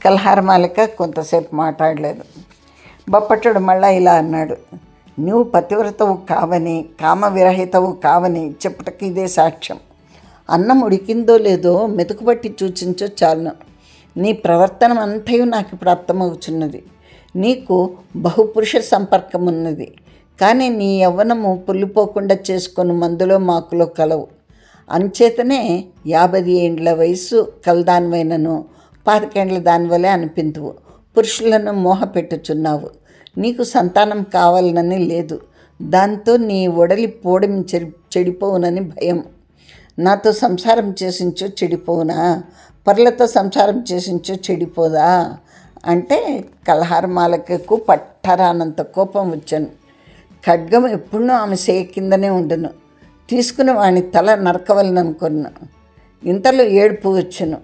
కలహారమాలిక కొంతసేపు మాట్లాడలేదు. బొప్పట్టుడు మళ్ళా ఇలా అన్నాడు, నువ్వు పతివ్రతవు కావని, కామవిరహితవు కావని చెప్పుటకు ఇదే సాక్ష్యం. అన్నం ఉడికిందో లేదో మెతుకుబట్టి చూచించో చాలును. నీ ప్రవర్తన అంతయు నాకు ఇప్పుడు అర్థమవుతున్నది. నీకు బహుపురుష సంపర్కం ఉన్నది, కానీ నీ యవ్వనము పొల్లిపోకుండా చేసుకొని మందులో మాకులో కలవు. అంచేతనే 50 ఏండ్ల వయసు కలదానివైనను 25 ఏండ్ల దానివలే అనిపింతువు. పురుషులను మోహపెట్టుచున్నావు. నీకు సంతానం కావాలనని లేదు, దాంతో నీ ఒడలి పోవడం చెడిపోవునని భయం. నాతో సంసారం చేసించో చెడిపోవునా, పర్లతో సంసారం చేసించో చెడిపోదా అంటే కలహారమాలికకు పట్టరానంత కోపం వచ్చాను. ఖడ్గం ఎప్పుడూ ఆమె సేయ కిందనే ఉండను. తీసుకుని వాని తల నరకవలననుకున్నాను. ఇంతలో ఏడుపు వచ్చును.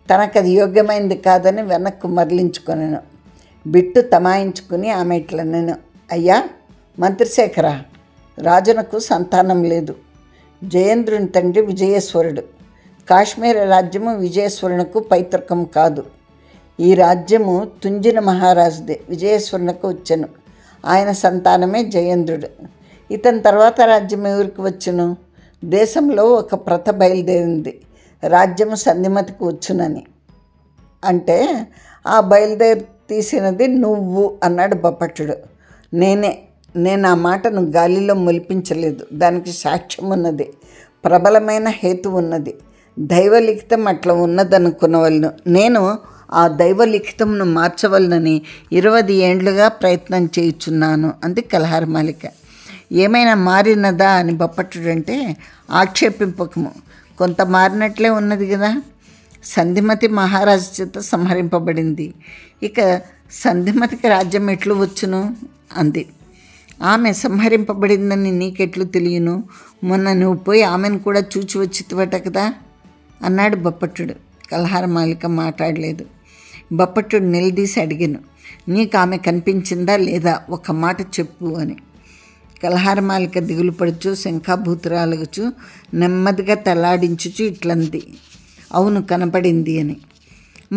తనకది యోగ్యమైంది కాదని వెనక్కు మరలించుకొనను. బిట్టు తమాయించుకుని ఆమె ఇట్లా నేను, అయ్యా మంత్రిశేఖర, రాజునకు సంతానం లేదు. జయేంద్రుని తండ్రి విజయేశ్వరుడు. కాశ్మీర రాజ్యము విజయేశ్వరునకు పైతృకం కాదు. ఈ రాజ్యము తుంజిన మహారాజుదే, విజయేశ్వరునకు వచ్చెను. ఆయన సంతానమే జయేంద్రుడు. ఇతని తర్వాత రాజ్యం ఎవరికి వచ్చును? దేశంలో ఒక ప్రథ బయలుదేరింది, రాజ్యము సంధిమతికి వచ్చునని. అంటే ఆ బయలుదేరి తీసినది నువ్వు అన్నాడు బొప్పట్టుడు. నేను ఆ మాటను గాలిలో మొలిపించలేదు. దానికి సాక్ష్యం ఉన్నది, ప్రబలమైన హేతు ఉన్నది. దైవలిఖితం అట్లా ఉన్నదనుకున్నవాళ్ళను నేను ఆ దైవలిఖితంను మార్చవలనని 20 ఏండ్లుగా ప్రయత్నం చేయుచున్నాను అంది కలహారమాలిక. ఏమైనా మారినదా అని బొప్పట్టుడు అంటే, ఆక్షేపింపకము, కొంత మారినట్లే ఉన్నది కదా. సంధిమతి మహారాజు చేత సంహరింపబడింది. ఇక సంధిమతికి రాజ్యం ఎట్లు వచ్చును అంది. ఆమె సంహరింపబడిందని నీకెట్లు తెలియను? మొన్న నువ్వు పోయి ఆమెను కూడా చూచి వచ్చివట కదా అన్నాడు బొప్పట్టుడు. కలహారమాలిక మాట్లాడలేదు. బొప్పట్టుడు నిలదీసి అడిగాను, నీకు ఆమె కనిపించిందా లేదా, ఒక మాట చెప్పు అని. కలహారమాలిక దిగులు పడుచు శంఖాభూతురాలుగుచు నెమ్మదిగా తలాడించుచు ఇట్లంది, అవును కనపడింది అని.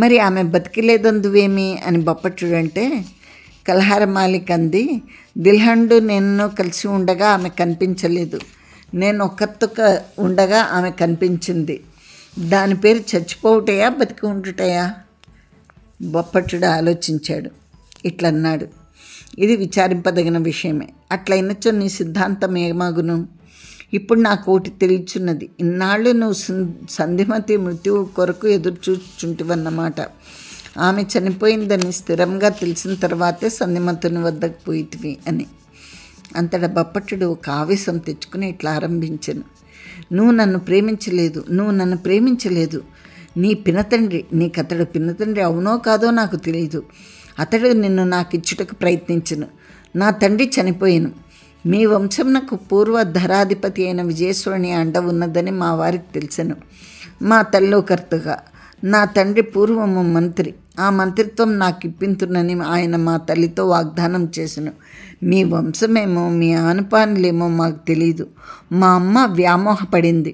మరి ఆమె బతికిలేదందువేమి అని బొప్పట్టుడు అంటే, కలహారమాలిక అంది, దిల్హండు నేను కలిసి ఉండగా ఆమె కనిపించలేదు, నేను ఒక్కరితో ఉండగా ఆమె కనిపించింది. దాని పేరు చచ్చిపోవుటయా బతికి ఉండుటయా? బొప్పట్టుడు ఆలోచించాడు. ఇట్లన్నాడు, ఇది విచారింపదగిన విషయమే. అట్లయినచో నీ సిద్ధాంతం ఏమగును? ఇప్పుడు నాకు ఒకటి తెలియచున్నది, ఇన్నాళ్ళు నువ్వు సంధిమతి మృత్యువు కొరకు ఎదురు చూచుంటివన్నమాట. ఆమె చనిపోయిందని స్థిరంగా తెలిసిన తర్వాతే సంధిమతుని వద్దకు పోయితివి అని. అంతటా బప్పట్టుడు ఒక ఆవేశం తెచ్చుకుని ఇట్లా ఆరంభించాను. నువ్వు నన్ను ప్రేమించలేదు. నీ పినతండ్రి, నీకతడు పినతండ్రి అవునో కాదో నాకు తెలియదు. అతడు నిన్ను నాకు ఇచ్చుటకు ప్రయత్నించను. నా తండ్రి చనిపోయాను. మీ వంశంనకు పూర్వ ధరాధిపతి అయిన విజయేశ్వరుని అండ ఉన్నదని మా వారికి తెలుసను. మా తల్లోకర్తగా నా తండ్రి పూర్వము మంత్రి, ఆ మంత్రిత్వం నాకు ఇప్పింతునని ఆయన మా తల్లితో వాగ్దానం చేసెను. మీ వంశమేమో మీ ఆనపానులేమో మాకు తెలీదు. మా అమ్మ వ్యామోహపడింది.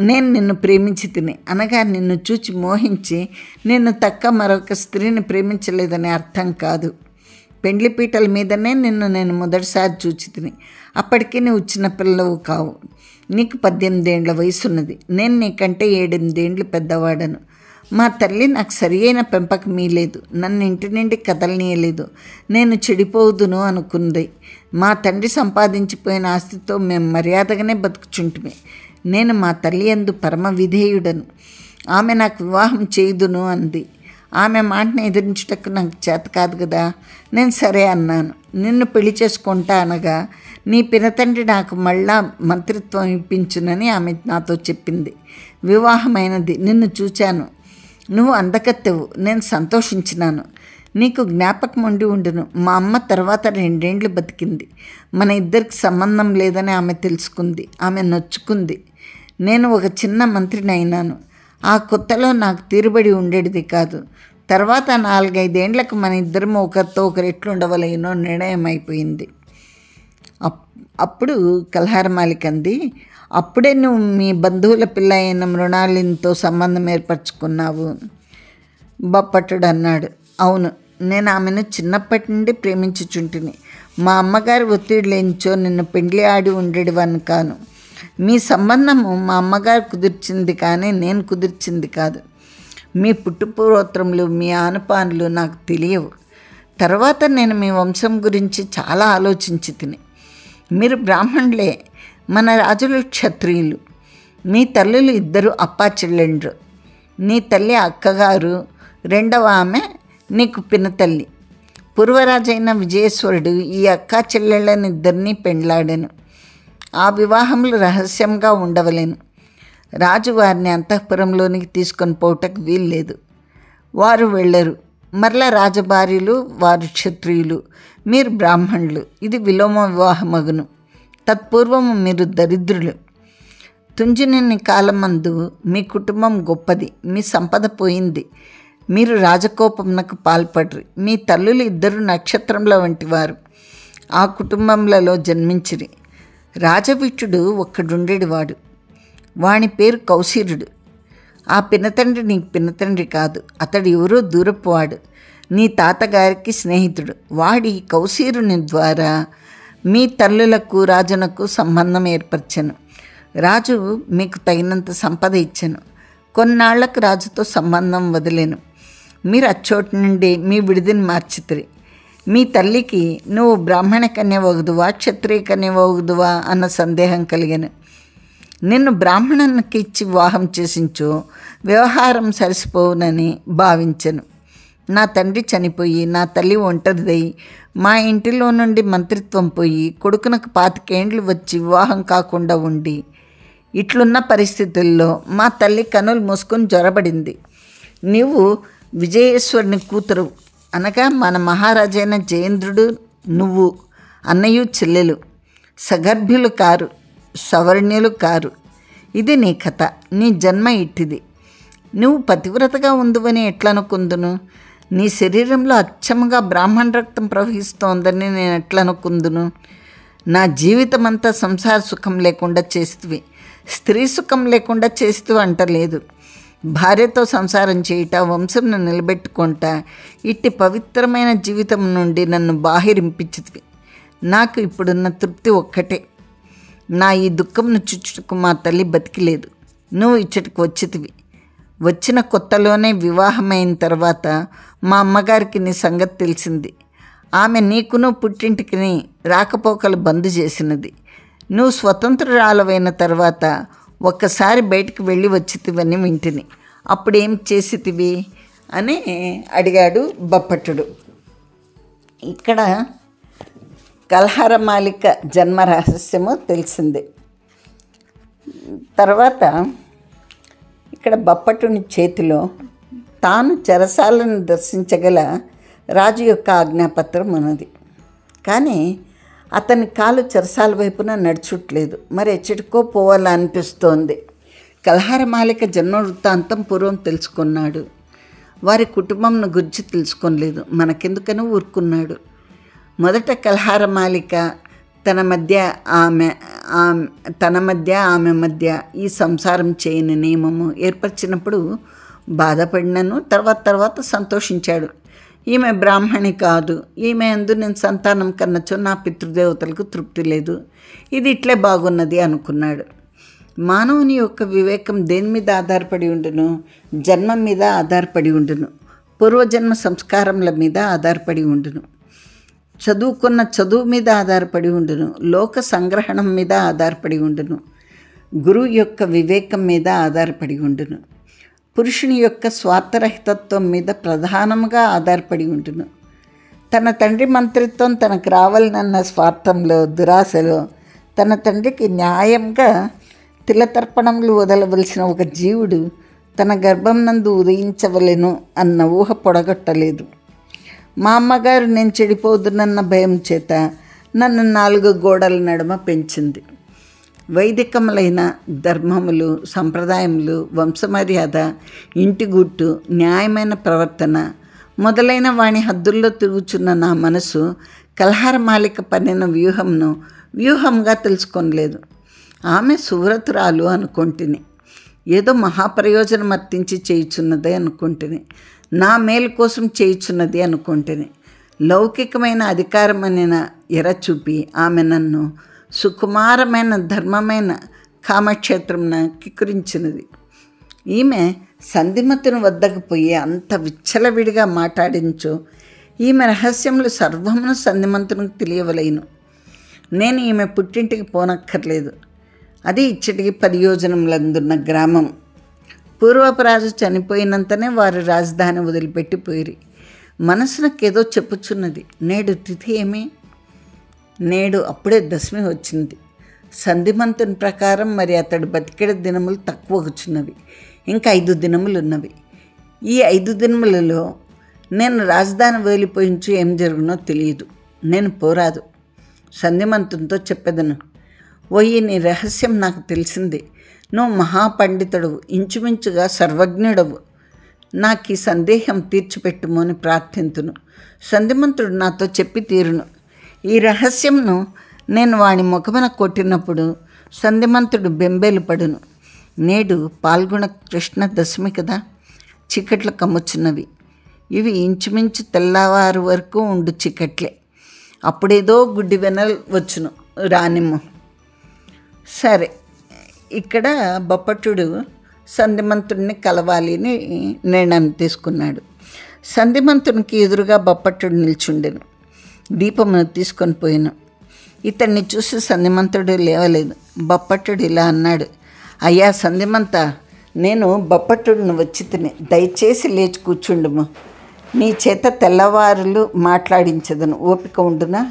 నేను నిన్ను ప్రేమించి తిని అనగా నిన్ను చూచి మోహించి నిన్ను తక్క మరొక స్త్రీని ప్రేమించలేదని అర్థం కాదు. పెండ్లి పీటల మీదనే నేను మొదటిసారి చూచి తిని. అప్పటికీ నువ్వు చిన్న పిల్లవు కావు. నీకు 18 ఏండ్ల వయసున్నది. నేను నీకంటే 7-8 ఏండ్లు పెద్దవాడను. మా తల్లి నాకు సరి అయిన పెంపకం మీలేదు. నన్ను ఇంటి నుండి కదలనీయలేదు. నేను చెడిపోదును అనుకుంది. మా తండ్రి సంపాదించిపోయిన ఆస్తితో మేము మర్యాదగానే బతుకుచుంటిమి. నేను మా తల్లి యందు పరమ విధేయుడను. ఆమె నాకు వివాహం చేయుదును అంది. ఆమె మాటను ఎదిరించుటకు నాకు చేత కాదు కదా. నేను సరే అన్నాను. నిన్ను పెళ్లి చేసుకుంటా అనగా నీ పినతండ్రి నాకు మళ్ళా మంత్రిత్వం ఇప్పించునని ఆమె నాతో చెప్పింది. వివాహమైనది. నిన్ను చూచాను. నువ్వు అందకత్తెవు. నేను సంతోషించినాను. నీకు జ్ఞాపకం ఉండును. మా అమ్మ తర్వాత 2 ఏండ్లు బతికింది. మన ఇద్దరికి సంబంధం లేదని ఆమె తెలుసుకుంది. ఆమె నొచ్చుకుంది. నేను ఒక చిన్న మంత్రిని అయినాను. ఆ కొత్తలో నాకు తీరుబడి ఉండేది కాదు. తర్వాత 4-5 ఏండ్లకు మన ఇద్దరము ఒకరితో ఒకరు ఎట్లుండవలేనో నిర్ణయం అయిపోయింది. అప్పుడు కల్హారమాలిక అంది, అప్పుడే నువ్వు మీ బంధువుల పిల్ల అయిన మృణాలినితో సంబంధం ఏర్పరచుకున్నావు. బప్పట్టుడు అన్నాడు, అవును, నేను ఆమెను చిన్నప్పటి నుండి ప్రేమించుచుంటిని. మా అమ్మగారి ఒత్తిడి లేనిచో నిన్ను పెండ్లి ఆడి ఉండేవాన్ని కాను. మీ సంబంధము మా అమ్మగారు కుదిర్చింది కానీ నేను కుదిర్చింది కాదు. మీ పుట్టుపూర్వోత్తరములు, మీ ఆనపానులు నాకు తెలియవు. తర్వాత నేను మీ వంశం గురించి చాలా ఆలోచించి తిని. మీరు బ్రాహ్మణులే. మన రాజులు క్షత్రియులు. మీ తల్లులు 2 అప్పా చెల్లెండ్రు. నీ తల్లి అక్కగారు, 2వ ఆమె నీకు పినతల్లి. పూర్వరాజైన విజయేశ్వరుడు ఈ అక్కా చెల్లెళ్ళని 2 పెండ్లాడాను. ఆ వివాహములు రహస్యంగా ఉండవలేను. రాజు వారిని అంతఃపురంలోనికి తీసుకొని పోవటకు వీల్లేదు. వారు వెళ్ళరు. మరలా రాజభార్యలు, వారు క్షత్రియులు, మీరు బ్రాహ్మణులు. ఇది విలోమ వివాహమగును. తత్పూర్వము మీరు దరిద్రులు. తుంజిని కాలమందు మీ కుటుంబం గొప్పది. మీ సంపద పోయింది. మీరు రాజకోపమునకు పాల్పడ్రి. మీ తల్లులు 2 నక్షత్రముల వంటి వారు. ఆ కుటుంబములలో జన్మించిరి. రాజవిటుడు ఒక్కడుండేవాడు. వాని పేరు కౌశీరుడు. ఆ పినతండ్రి నీకు పినతండ్రి కాదు. అతడు ఎవరో దూరపువాడు. నీ తాతగారికి స్నేహితుడు. వాడి కౌశీరుని ద్వారా మీ తల్లులకు రాజునకు సంబంధం ఏర్పరచెను. రాజు మీకు తగినంత సంపద ఇచ్చెను. కొన్నాళ్లకు రాజుతో సంబంధం వదిలేను. మీరు అచ్చోటి నుండి మీ విడిదిని మార్చితిరి. మీ తల్లికి నువ్వు బ్రాహ్మణ కన్య వగుదువా క్షత్రియ కన్య వగుదువా అన్న సందేహం కలిగాను. నిన్ను బ్రాహ్మణునికి ఇచ్చి వివాహం చేసించో వ్యవహారం సరిసిపోవునని భావించను. నా తండ్రి చనిపోయి నా తల్లి ఒంటరిదై మా ఇంటిలో నుండి మంత్రిత్వం పోయి కొడుకునకు 25 ఏండ్లు వచ్చి వివాహం కాకుండా ఉండి ఇట్లున్న పరిస్థితుల్లో మా తల్లి కనులు మూసుకొని జ్వరబడింది. నీవు విజయేశ్వరుని కూతురు అనగా మన మహారాజైన జయేంద్రుడు, నువ్వు అన్నయ్య చెల్లెలు సగర్భ్యులు కారు, సవర్ణ్యులు కారు. ఇది నీ కథ. నీ జన్మ ఇట్టిది. నువ్వు పతివ్రతగా ఉందువని ఎట్లనుకుందును? నీ శరీరంలో అచ్చముగా బ్రాహ్మణ రక్తం ప్రవహిస్తోందని నేను ఎట్లనుకుందును? నా జీవితమంతా సంసార సుఖం లేకుండా చేస్తువి, స్త్రీ సుఖం లేకుండా చేస్తూ అంటలేదు. భార్యతో సంసారం చేయుట, వంశంను నిలబెట్టుకుంటా, ఇట్టి పవిత్రమైన జీవితం నుండి నన్ను బాహిరింపించితివి. నాకు ఇప్పుడున్న తృప్తి ఒక్కటే. నా ఈ దుఃఖంను చుచ్చుటకు మా తల్లి బతికిలేదు. నువ్వు ఇచ్చటికి వచ్చితివి. వచ్చిన కొత్తలోనే వివాహమైన తర్వాత మా అమ్మగారికి నీ సంగతి తెలిసింది. ఆమె నీకును పుట్టింటికి రాకపోకలు బంద్ చేసినది. నువ్వు స్వతంత్రురాలవైన తర్వాత ఒక్కసారి బయటికి వెళ్ళి వచ్చితివని వింటిని, అప్పుడేం చేసితివి అని అడిగాడు బప్పట్టుడు. ఇక్కడ కల్హారమాలిక జన్మ రహస్యము తెలిసిందే. తర్వాత ఇక్కడ బప్పట్టుని చేతిలో తాను చెరసాలను దర్శించగల రాజు యొక్క ఆజ్ఞాపత్రం ఉన్నది. కానీ అతని కాలు చెరసాల వైపున నడుచుట్లేదు. మరి ఎచ్చటికో పోవాలనిపిస్తోంది. కల్హారమాలిక జన్మ వృత్తాంతం పూర్వం తెలుసుకున్నాడు. వారి కుటుంబంను గురించి తెలుసుకోలేదు. మనకెందుకని ఊరుకున్నాడు. మొదట కల్హారమాలిక తన మధ్య ఆమె మధ్య ఈ సంసారం చేయని నియమము ఏర్పరిచినప్పుడు బాధపడినను తర్వాత సంతోషించాడు. ఈమె బ్రాహ్మణి కాదు, ఈమె యందు నేను సంతానం కన్నచో నా పితృదేవతలకు తృప్తి లేదు, ఇది ఇట్లే బాగున్నది అనుకున్నాడు. మానవుని యొక్క వివేకం దేని మీద ఆధారపడి ఉండును? జన్మ మీద ఆధారపడి ఉండును, పూర్వజన్మ సంస్కారముల మీద ఆధారపడి ఉండును, చదువుకున్న చదువు మీద ఆధారపడి ఉండును, లోక సంగ్రహణం మీద ఆధారపడి ఉండును, గురువు యొక్క వివేకం మీద ఆధారపడి ఉండును, పురుషుని యొక్క స్వార్థరహితత్వం మీద ప్రధానంగా ఆధారపడి ఉండును. తన తండ్రి మంత్రిత్వం తనకు రావాలన్న స్వార్థంలో, దురాశలో తన తండ్రికి న్యాయంగా తిలతర్పణములు వదలవలసిన ఒక జీవుడు తన గర్భం నందు ఉదయించవలెను అన్న ఊహ పొడగొట్టలేదు. మా అమ్మగారు నేను చెడిపోదునన్న భయం చేత నన్ను 4 గోడల నడుమ పెంచింది. వైదికములైన ధర్మములు, సంప్రదాయములు, వంశమర్యాద, ఇంటిగుట్టు, న్యాయమైన ప్రవర్తన మొదలైన వాని హద్దుల్లో తిరుగుచున్న నా మనసు కల్హారమాలిక పన్నిన వ్యూహంగా తెలుసుకోలేదు. ఆమె సువ్రతురాలు అనుకొంటిని. ఏదో మహాప్రయోజనం అర్థించి చేయుచున్నదే అనుకొంటిని. నా మేలు కోసం చేయుచున్నది అనుకొంటిని. లౌకికమైన అధికారమైన ఎర చూపి ఆమె నన్ను సుకుమారమైన ధర్మమైన కామక్షేత్రంన కిక్కురించినది. ఈమె సంధిమతుని వద్దకు పోయి అంత విచ్చలవిడిగా మాట్లాడించో ఈమె రహస్యములు సర్వమును సంధిమంతునికి తెలియవలేను. నేను ఈమె పుట్టింటికి పోనక్కర్లేదు. అది ఇచ్చటికి 10 యోజనములందున్న గ్రామం. పూర్వపురాజు చనిపోయినంతనే వారి రాజధాని వదిలిపెట్టిపోయిరి. మనసునకేదో చెప్పుచున్నది. నేడు తిథి ఏమి? నేడు అప్పుడే దశమి వచ్చింది. సంధిమంతుని ప్రకారం మరి అతడు బతికేడ దినములు తక్కువగుచున్నవి. ఇంకా 5 దినములు ఉన్నవి. ఈ 5 దినములలో నేను రాజధాని వదిలిపోయించు ఏం జరుగునో తెలియదు. నేను పోరాదు. సంధిమంతునితో చెప్పేదను, ఓయి నీ రహస్యం నాకు తెలిసింది. నువ్వు మహాపండితుడవు, ఇంచుమించుగా సర్వజ్ఞుడవు. నాకు ఈ సందేహం తీర్చిపెట్టుము అని ప్రార్థింతును. సంధిమంతుడు నాతో చెప్పి తీరును. ఈ రహస్యంను నేను వాని ముఖమున కొట్టినప్పుడు సంధిమంతుడు బెంబేలు పడును. నేడు పాల్గొన కృష్ణ దశమి కదా, చీకట్లు కమ్ముచున్నవి. ఇవి ఇంచుమించు తెల్లవారు వరకు ఉండు చీకట్లే. అప్పుడేదో గుడ్డి వెనల్ వచ్చును, రానిమ్ము. సరే, ఇక్కడ బప్పట్టుడు సంధిమంతుడిని కలవాలి అని నిర్ణయం తీసుకున్నాడు. సంధిమంతునికి ఎదురుగా బప్పట్టుడు నిల్చుండెను. దీపమును తీసుకొని పోయాను. ఇతన్ని చూసి సంధిమంతుడు లేవలేదు. బప్పట్టుడు ఇలా అన్నాడు, అయ్యా సంధిమంత, నేను బప్పట్టుడిని వచ్చి తిని, దయచేసి లేచి కూర్చుండుము. నీ చేత తెల్లవారులు మాట్లాడించదను, ఓపిక ఉండునా?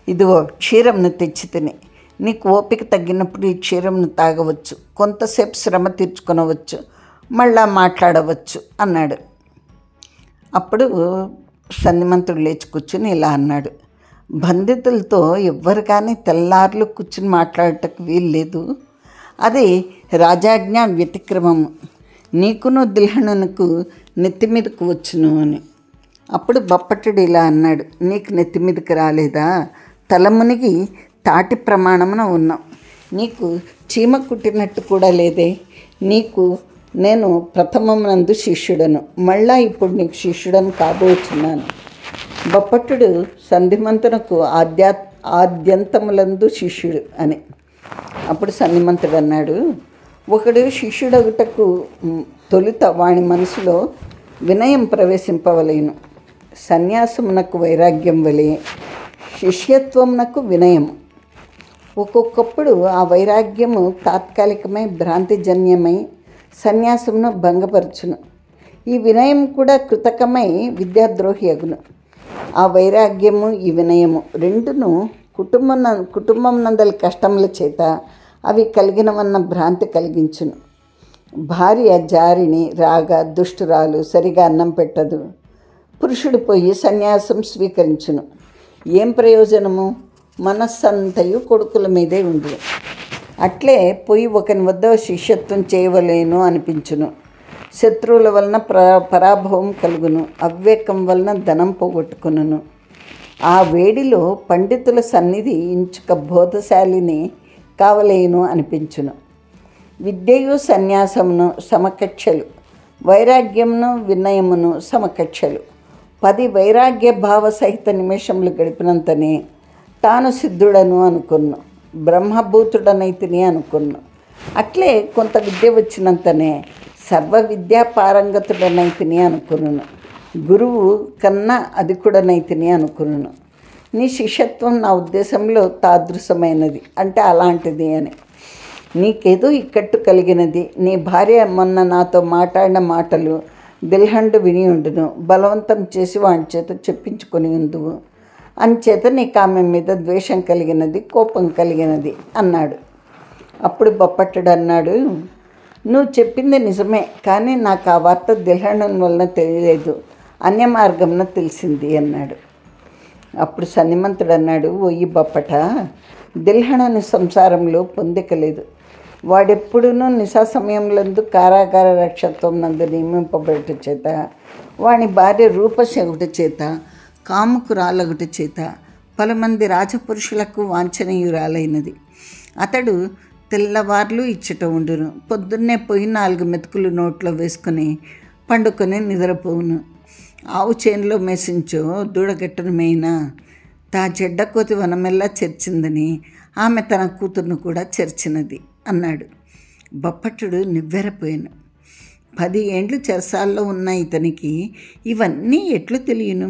ఇదిగో క్షీరంను తెచ్చి తిని, నీకు ఓపిక తగ్గినప్పుడు ఈ క్షీరంను తాగవచ్చు, కొంతసేపు శ్రమ తీర్చుకొనవచ్చు, మళ్ళా మాట్లాడవచ్చు అన్నాడు. అప్పుడు సంధిమంతుడు లేచి కూర్చుని ఇలా అన్నాడు, బంధితులతో ఎవ్వరు కానీ తెల్లార్లు కూర్చుని మాట్లాడటకు వీల్లేదు. అది రాజాజ్ఞ వ్యతిక్రమము. నీకును దిల్హణునకు నెత్తి మీదకు వచ్చును అని. అప్పుడు బప్పట్టుడు ఇలా అన్నాడు, నీకు నెత్తి మీదకి రాలేదా? తల మునిగి తాటి ప్రమాణమున ఉన్నాం. నీకు చీమ కుట్టినట్టు కూడా లేదే. నీకు నేను ప్రథమమునందు శిష్యుడను, మళ్ళా ఇప్పుడు నీకు శిష్యుడను కాబోచున్నాను. బప్పట్టుడు సంధిమంతునకు ఆద్యంతములందు శిష్యుడు అని. అప్పుడు సంధిమంతుడు అన్నాడు, ఒకడు శిష్యుడగుటకు తొలుత వాని మనసులో వినయం ప్రవేశింపవలేను. సన్యాసమునకు వైరాగ్యం వలె శిష్యత్వమునకు వినయము. ఒక్కొక్కప్పుడు ఆ వైరాగ్యము తాత్కాలికమై భ్రాంతిజన్యమై సన్యాసమును భంగపరచును. ఈ వినయం కూడా కృతకమై విద్యాద్రోహి అగును. ఆ వైరాగ్యము ఈ వినయము రెండును కుటుంబం నందలి కష్టముల చేత అవి కలిగినవన్న భ్రాంతి కలిగించును. భార్య జారిని, రాగ, దుష్టురాలు, సరిగా అన్నం పెట్టదు. పురుషుడు పోయి సన్యాసం స్వీకరించును. ఏం ప్రయోజనము? మనస్సంతయు కొడుకుల మీదే ఉండును. అట్లే పోయి ఒకని వద్ద శిష్యత్వం చేయవలేను అనిపించును. శత్రువుల వలన పరాభవం కలుగును. అవివేకం వలన ధనం పోగొట్టుకును. ఆ వేడిలో పండితుల సన్నిధి ఇంచుక బోధశాలిని కావలేను అనిపించును. విద్యయు సన్యాసమును సమకక్షలు, వైరాగ్యమును వినయమును సమకక్షలు. 10 వైరాగ్య భావ సహిత నిమిషములు గడిపినంతనే తాను సిద్ధుడను అనుకున్నాను, బ్రహ్మభూతుడనైతిని అనుకున్నాను. అట్లే కొంత విద్య వచ్చినంతనే సర్వ విద్యా పారంగతుడనైతిని అనుకున్నాను. గురువు కన్నా అధికుడనైతిని అనుకున్నాను. నీ శిష్యత్వం నా ఉద్దేశంలో తాదృశమైనది, అంటే అలాంటిది అని. నీకేదో ఇక్కట్టు కలిగినది. నీ భార్య మొన్న నాతో మాట్లాడిన మాటలు దిల్హండు విని ఉండును. బలవంతం చేసి వాడి చేత చెప్పించుకొని ఉందువు. అంచేత నీకు ఆమె మీద ద్వేషం కలిగినది, కోపం కలిగినది అన్నాడు. అప్పుడు బొప్పట్టుడు అన్నాడు, నువ్వు చెప్పింది నిజమే, కానీ నాకు ఆ వార్త దిల్హండు వలన తెలియలేదు, అన్య మార్గంలో తెలిసింది అన్నాడు. అప్పుడు సన్నిమంతుడు అన్నాడు, ఓయి బొప్పట, దిల్హణుని సంసారంలో పొందికలేదు. వాడెప్పుడూ నిశా సమయంలందు కారాగార రక్షత్వం నందు నియమింపబడుట చేత, వాని భార్య రూపశగుట చేత, కాముకురాలగుట చేత పలుమంది రాజపురుషులకు వాంఛనీయురాలైనది. అతడు తెల్లవార్లు ఇచ్చట ఉండును. పొద్దున్నే పోయి 4 మెతుకులు నోట్లో వేసుకుని పండుకొని నిద్రపోవును. ఆవు చేనులో మేసించో దూడగట్టును మేయినా తా చెడ్డకోతి వనమెల్లా చెర్చిందని ఆమె తన కూతురును కూడా చెర్చినది అన్నాడు. బొప్పట్టుడు నివ్వెరపోయాను. 10 ఏండ్లు చెరసాల్లో ఉన్న ఇతనికి ఇవన్నీ ఎట్లు తెలియను?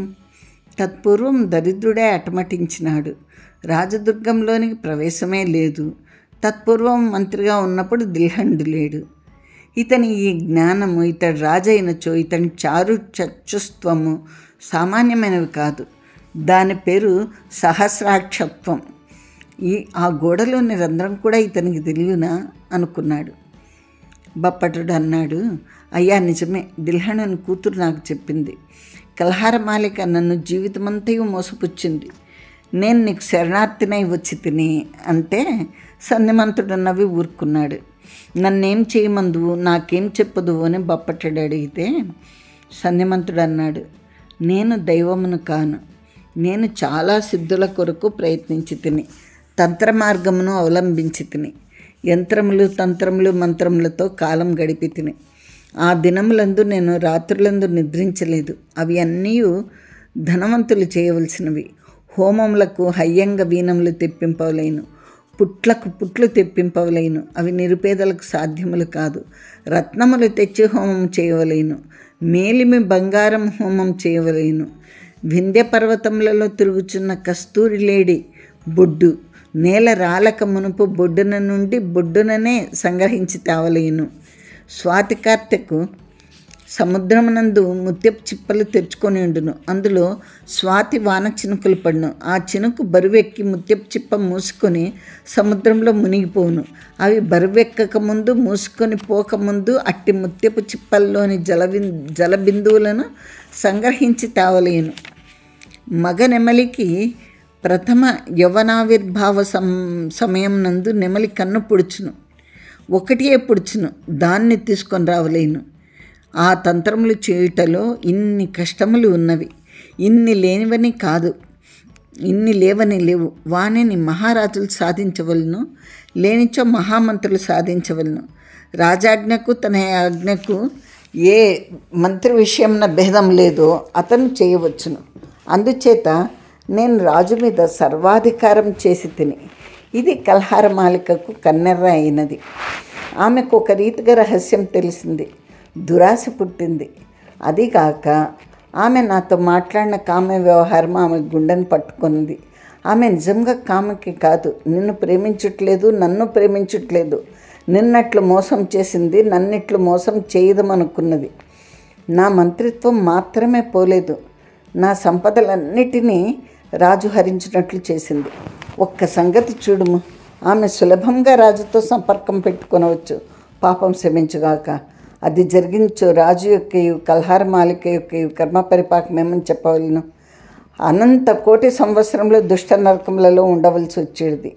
తత్పూర్వం దరిద్రుడే అటమటించినాడు. రాజదుర్గంలోనికి ప్రవేశమే లేదు. తత్పూర్వం మంత్రిగా ఉన్నప్పుడు దిల్హండు లేడు. ఇతని ఈ జ్ఞానము, ఇతడు రాజైనచో ఇతని చారు చక్షుస్త్వము సామాన్యమైనవి కాదు. దాని పేరు సహస్రాక్షత్వం. ఆ గోడలోని రంధ్రం కూడా ఇతనికి తెలియనా అనుకున్నాడు. బొప్పట్టుడు అన్నాడు, అయ్యా నిజమే, దిల్హణుని కూతురు నాకు చెప్పింది. కలహారమాలిక నన్ను జీవితమంతయు మోసపుచ్చింది. నేను నీకు శరణార్థినై వచ్చి తిని అంటే సన్నిమంతుడు నవ్వి ఊరుకున్నాడు. నన్నేం చేయమందువు, నాకేం చెప్పదు అని బొప్పట్టుడు అడిగితే సన్నిమంతుడు అన్నాడు, నేను దైవమును కాను. నేను చాలా సిద్ధుల కొరకు ప్రయత్నించి తిని, తంత్ర మార్గమును అవలంబించి తిని, యంత్రములు తంత్రములు మంత్రములతో కాలం గడిపి తిని. ఆ దినములందు నేను రాత్రులందు నిద్రించలేదు. అవి అన్నీ ధనవంతులు చేయవలసినవి. హోమములకు హయ్యంగ వీణములు తెప్పింపవలేను, పుట్లకు పుట్లు తెప్పింపవలేను. అవి నిరుపేదలకు సాధ్యములు కాదు. రత్నములు తెచ్చి హోమం చేయవలేను, మేలిమి బంగారం హోమం చేయవలేను. వింధ్య పర్వతములలో తిరుగుచున్న కస్తూరి లేడి బొడ్డు నేల రాలక మునుపు బొడ్డున నుండి బొడ్డుననే సంగ్రహించి తేవలేను. స్వాతి కార్తెకు సముద్రమునందు ముత్యపు చిప్పలు తెచ్చుకొని ఉండును. అందులో స్వాతి వాన చినుకులు పడును. ఆ చినుకు బరువెక్కి ముత్యపు చిప్ప మూసుకొని సముద్రంలో మునిగిపోవును. అవి బరువెక్కక ముందు, మూసుకొని పోకముందు అట్టి ముత్యపు చిప్పల్లోని జలబిందువులను సంగ్రహించి తేవలేను. మగ నెమలికి ప్రథమ యవనావిర్భావ సమయం నందు నెమలి కన్ను పుడుచును, ఒకటియే పుడుచును, దాన్ని తీసుకొని రావలేను. ఆ తంత్రములు చేయుటలో ఇన్ని కష్టములు ఉన్నవి. ఇన్ని లేనివని కాదు, ఇన్ని లేవని లేవు. వానిని మహారాజులు సాధించవలను, లేనిచో మహామంత్రులు సాధించవలను. రాజాజ్ఞకు తన ఆజ్ఞకు ఏ మంత్రి విషయంన భేదం లేదో అతను చేయవచ్చును. అందుచేత నేను రాజు మీద సర్వాధికారం చేసి తిని. ఇది కలహారమాలికకు కన్నెర్ర అయినది. ఆమెకు ఒక రీతిగా రహస్యం తెలిసింది, దురాశ పుట్టింది. అదిగాక ఆమె నాతో మాట్లాడిన కామ్య వ్యవహారం ఆమె గుండెను పట్టుకున్నది. ఆమె నిజంగా కామకి కాదు, నిన్ను ప్రేమించట్లేదు, నన్ను ప్రేమించట్లేదు. నిన్నట్లు మోసం చేసింది, నన్నిట్లు మోసం చేయదమనుకున్నది. నా మంత్రిత్వం మాత్రమే పోలేదు, నా సంపదలన్నిటినీ రాజు హరించినట్లు చేసింది. ఒక్క సంగతి చూడుము, ఆమె సులభంగా రాజుతో సంపర్కం పెట్టుకొనవచ్చు, పాపం క్షమించుగాక. అది జరిగించో రాజు యొక్క కల్హార మాలిక యొక్క కర్మ పరిపాకమేమని చెప్పవలను. అనంత కోటి సంవత్సరంలో దుష్ట నరకములలో ఉండవలసి వచ్చేది.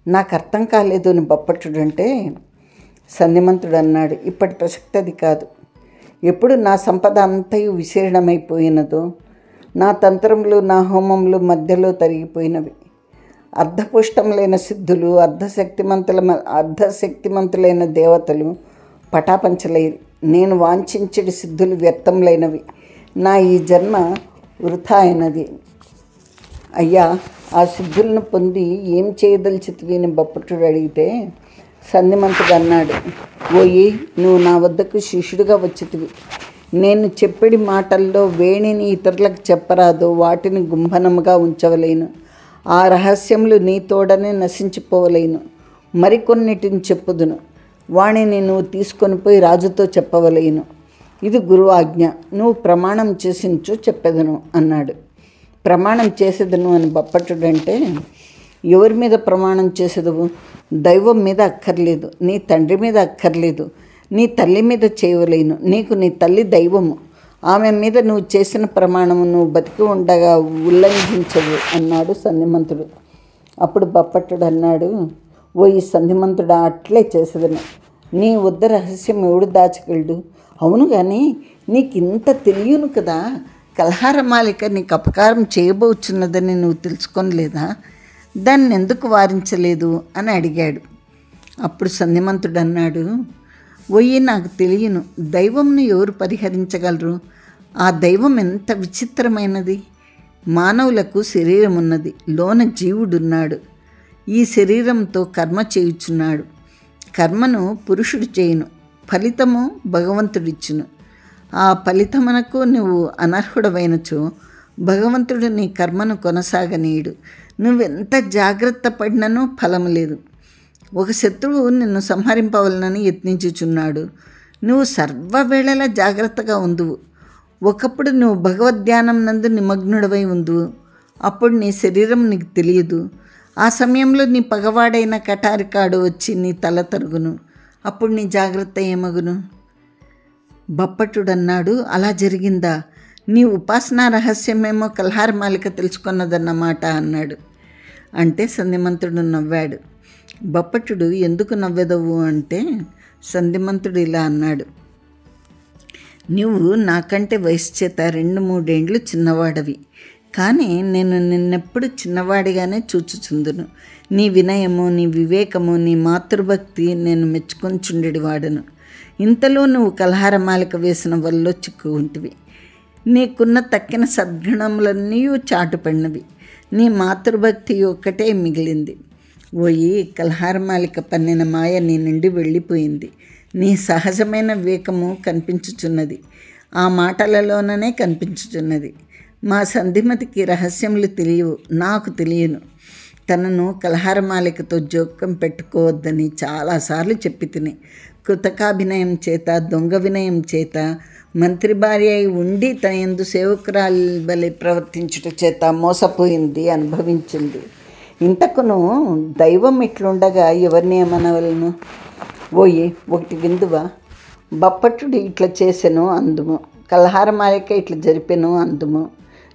నాకు అర్థం కాలేదు అని బప్పట్టుడంటే సంధిమంతుడు అన్నాడు, ఇప్పటి ప్రసక్తి అది కాదు. ఎప్పుడు నా సంపద అంతయు విశీర్ణమైపోయినదో, నా తంత్రములు నా హోమములు మధ్యలో తరిగిపోయినవి. అర్ధపుష్టములైన సిద్ధులు, అర్ధశక్తిమంతులైన దేవతలు పటాపంచలైరి. నేను వాంఛించడి సిద్ధులు వ్యర్థములైనవి. నా ఈ జన్మ వృథా అయినది. అయ్యా, ఆ సిద్ధులను పొంది ఏం చేయదలిచితివి అని బప్పట్టుడు అడిగితే సంధిమంతుడు అన్నాడు, ఓయి, నువ్వు నా వద్దకు శిష్యుడిగా వచ్చితివి. నేను చెప్పడి మాటల్లో వేణిని ఇతరులకు చెప్పరాదో వాటిని గుంభనముగా ఉంచవలేను. ఆ రహస్యములు నీ తోడనే నశించిపోవలేను. మరికొన్నిటిని చెప్పుదును, వాణిని నువ్వు తీసుకొని పోయి రాజుతో చెప్పవలేను. ఇది గురువు ఆజ్ఞ. నువ్వు ప్రమాణం చేసించు చెప్పెదను అన్నాడు. ప్రమాణం చేసేదను అని బప్పట్టుడంటే, ఎవరి మీద ప్రమాణం చేసేదవు? దైవం మీద అక్కర్లేదు, నీ తండ్రి మీద అక్కర్లేదు, నీ తల్లి మీద చేయవలేను. నీకు నీ తల్లి దైవము. ఆమె మీద నువ్వు చేసిన ప్రమాణము నువ్వు బతికి ఉండగా ఉల్లంఘించవు అన్నాడు సంధిమంతుడు. అప్పుడు బప్పట్టుడు అన్నాడు, ఓ ఈ సంధిమంతుడా, అట్లే చేసేదను. నీ వద్ద రహస్యం ఎవడు దాచగలడు? అవును కానీ నీకు ఇంత తెలియను కదా, కల్హార మాలిక నీకు అపకారం చేయబోచున్నదని నువ్వు తెలుసుకోలేదా? దాన్ని ఎందుకు వారించలేదు అని అడిగాడు. అప్పుడు సంధిమంతుడు అన్నాడు, ఓయి, నాకు తెలియను. దైవంను ఎవరు పరిహరించగలరు? ఆ దైవం ఎంత విచిత్రమైనది. మానవులకు శరీరం ఉన్నది, లోన జీవుడున్నాడు. ఈ శరీరంతో కర్మ చేయుచున్నాడు. కర్మను పురుషుడు చేయును, ఫలితము భగవంతుడిచ్చును. ఆ ఫలితమునకు నువ్వు అనర్హుడవైనచో భగవంతుడు నీ కర్మను కొనసాగనీయుడు. నువ్వెంత జాగ్రత్త పడినను ఫలము లేదు. ఒక శత్రువు నిన్ను సంహరింపవలనని యత్నించుచున్నాడు. నువ్వు సర్వవేళలా జాగ్రత్తగా ఉందువు. ఒకప్పుడు నువ్వు భగవద్ధ్యానం నందు నిమగ్నుడవై ఉందువు. అప్పుడు నీ శరీరం నీకు తెలియదు. ఆ సమయంలో నీ పగవాడైన కటారికాడు వచ్చి నీ తల తరుగును. అప్పుడు నీ జాగ్రత్త ఏమగును? బప్పట్టుడన్నాడు, అలా జరిగిందా? నీ ఉపాసనా రహస్యమేమో కల్హార మాలిక తెలుసుకున్నదన్నమాట అన్నాడు. అంటే సంధిమంతుడు నవ్వాడు. బప్పట్టుడు ఎందుకు నవ్వెదవు అంటే సంధిమంతుడు ఇలా అన్నాడు, నువ్వు నాకంటే వయసు చేత 2-3 ఏండ్లు చిన్నవాడవి. కానీ నేను నిన్నెప్పుడు చిన్నవాడిగానే చూచుచుందును. నీ వినయము, నీ వివేకము, నీ మాతృభక్తి నేను మెచ్చుకొంచుండెడి వాడను. ఇంతలో నువ్వు కల్హార మాలిక వేసిన వల్ల చిక్కుకుంటివి. నీకున్న తక్కిన సద్గుణములన్నీ చాటుపడినవి. నీ మాతృభక్తి ఒక్కటే మిగిలింది. ఓయి, కల్హార మాలిక పన్నిన మాయ నీ నుండి వెళ్ళిపోయింది. నీ సహజమైన వివేకము కనిపించుచున్నది, ఆ మాటలలోననే కనిపించుచున్నది. మా సంధిమతికి రహస్యములు తెలియవు, నాకు తెలియను. తనను కల్హార మాలికతో జోక్యం పెట్టుకోవద్దని చాలాసార్లు చెప్పి తిని, కృతకాభినయం చేత, దొంగ వినయం చేత, మంత్రి భార్య అయి ఉండి తన యందు సేవకురాలి వలె ప్రవర్తించుట చేత మోసపోయింది, అనుభవించింది. ఇంతకును దైవం ఇట్లుండగా ఎవరిని ఏమనవలను? ఓయే, ఒకటి విందువా? బప్పట్టుడు ఇట్లా చేసెను అందుము, కల్హార మాలిక ఇట్లా జరిపెను అందుము.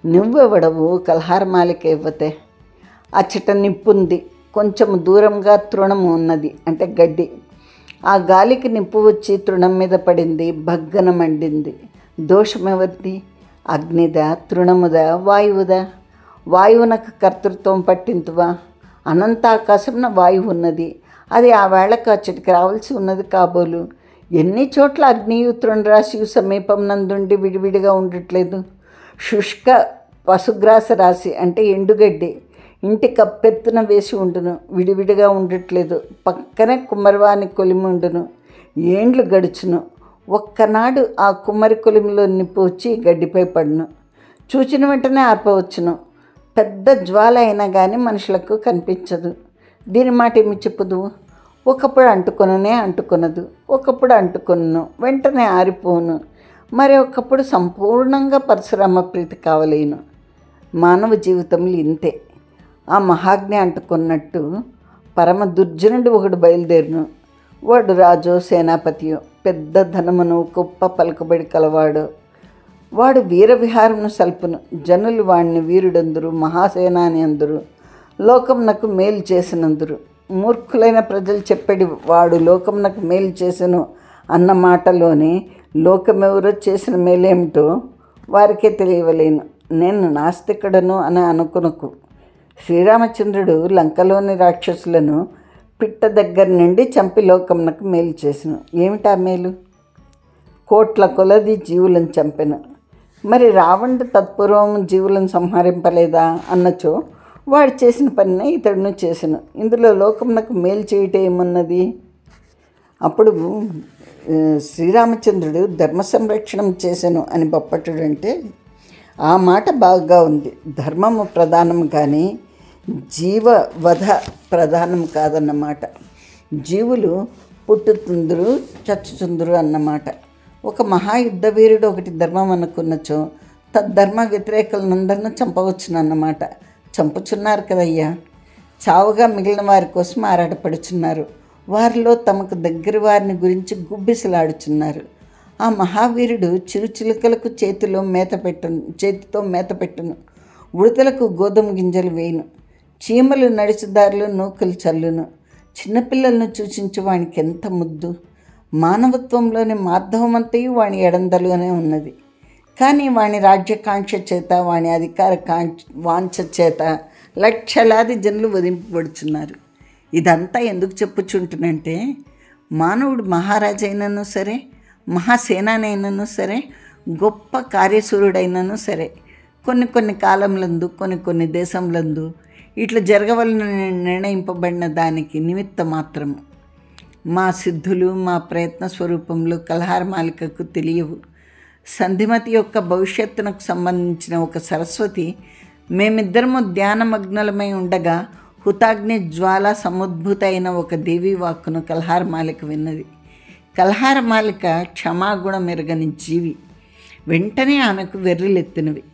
నువ్వెవడవు కల్హార మాలిక ఇవ్వతే? అచ్చట నిప్పుంది, కొంచెం దూరంగా తృణము ఉన్నది, అంటే గడ్డి. ఆ గాలికి నిప్పు వచ్చి తృణం మీద పడింది, భగ్గన మండింది. దోషమెవరిది? అగ్నిదా, తృణముదా, వాయువుదా? వాయువునకు కర్తృత్వం పట్టింతువా? అనంత ఆకాశంన వాయువు ఉన్నది, అది ఆ వేళకు అచ్చటికి రావాల్సి ఉన్నది కాబోలు. ఎన్ని చోట్ల అగ్నియు తృణరాశియు సమీపం నందుండి విడివిడిగా ఉండట్లేదు. శుష్క పశుగ్రాస రాశి అంటే ఎండుగడ్డి ఇంటి కప్పెత్తున వేసి ఉండును, విడివిడిగా ఉండట్లేదు. పక్కనే కుమ్మరివాని కొలిమి ఉండును, ఏండ్లు గడుచును. ఒక్కనాడు ఆ కుమ్మరి కొలిమిలో నిప్పు వచ్చి గడ్డిపై పడును, చూచిన వెంటనే ఆర్పవచ్చును. పెద్ద జ్వాల అయినా కానీ మనుషులకు కనిపించదు. దీని మాట ఏమి చెప్పదు. ఒకప్పుడు అంటుకొనదు, ఒకప్పుడు అంటుకొను వెంటనే ఆరిపోను, మరి ఒకప్పుడు సంపూర్ణంగా పరశురామ ప్రీతి కావలేను. మానవ జీవితంలో ఇంతే. ఆ మహాజ్ఞ అంటుకున్నట్టు పరమ దుర్జనుడు ఒకడు బయలుదేరును. వాడు రాజో సేనాపతియో, పెద్ద ధనమును గొప్ప పలుకుబడి కలవాడు. వాడు వీరవిహారమును సల్పును. జనులు వాడిని వీరుడందురు, మహాసేనాని అందరు, లోకమునకు మేలు చేసినందురు. మూర్ఖులైన ప్రజలు చెప్పేది వాడు లోకమునకు మేలు చేసెను అన్న మాటలోని లోకమెవరో చేసిన మేలేమిటో వారికే తెలియవలేను. నేను నాస్తికుడను అని అనుకునకు. శ్రీరామచంద్రుడు లంకలోని రాక్షసులను పిట్ట దగ్గర నుండి చంపి లోకమునకు మేలు చేసెను. ఏమిటా మేలు? కోట్ల కొలది జీవులను చంపెను. మరి రావణుడు తత్పూర్వం జీవులను సంహరింపలేదా అన్నచో వాడు చేసిన పనినే ఇతడును చేసెను. ఇందులో లోకమునకు మేలు చేయటం ఏమున్నది? అప్పుడు శ్రీరామచంద్రుడు ధర్మ సంరక్షణం చేసెను అని బొప్పటుడు అంటే ఆ మాట బాగా ఉంది. ధర్మము ప్రధానం కానీ జీవవధ ప్రధానం కాదన్నమాట. జీవులు పుట్టుతుందురు, చచ్చుతుందురు అన్నమాట. ఒక మహాయుద్ధ వీరుడు ఒకటి ధర్మం అనుకున్నచో తద్ధర్మ వ్యతిరేకులందరినీ చంపవచ్చునన్నమాట. చంపుచున్నారు కదయ్యా. చావుగా మిగిలిన వారి కోసం ఆరాటపడుచున్నారు. వారిలో తమకు దగ్గర వారిని గురించి గుబ్బిసలాడుచున్నారు. ఆ మహావీరుడు చిరుచిలుకలకు చేతితో మేత పెట్టును, ఉడతలకు గోధుమ గింజలు వేయును, చీమలు నడిచిదారులు నూకలు చల్లును. చిన్నపిల్లలను సూచించి వానికి ఎంత ముద్దు. మానవత్వంలోని మాధవమంతయు వాని ఎడందలోనే ఉన్నది. కానీ వాని రాజ్యకాంక్ష చేత, వాని అధికార వాంఛ చేత లక్షలాది జనులు వధింపబడుచున్నారు. ఇదంతా ఎందుకు చెప్పుచుంటునంటే, మానవుడు మహారాజు అయినను సరే, మహాసేనానైనను సరే, గొప్ప కార్యశూరుడైనను సరే, కొన్ని కాలంలందు కొన్ని దేశంలందు ఇట్లా జరగవలన నిర్ణయింపబడిన దానికి నిమిత్త మాత్రము. మా సిద్ధులు మా ప్రయత్న స్వరూపంలో కలహారమాలికకు తెలియవు. సంధిమతి యొక్క భవిష్యత్తునకు సంబంధించిన ఒక సరస్వతి మేమిద్దరము ధ్యానమగ్నులమై ఉండగా హుతాగ్ని జ్వాల సముద్భూత అయిన ఒక దేవీ వాక్కును కలహారమాలిక విన్నది. కలహారమాలిక క్షమాగుణం ఎరగని జీవి. వెంటనే ఆమెకు వెర్రిలెత్తినవి.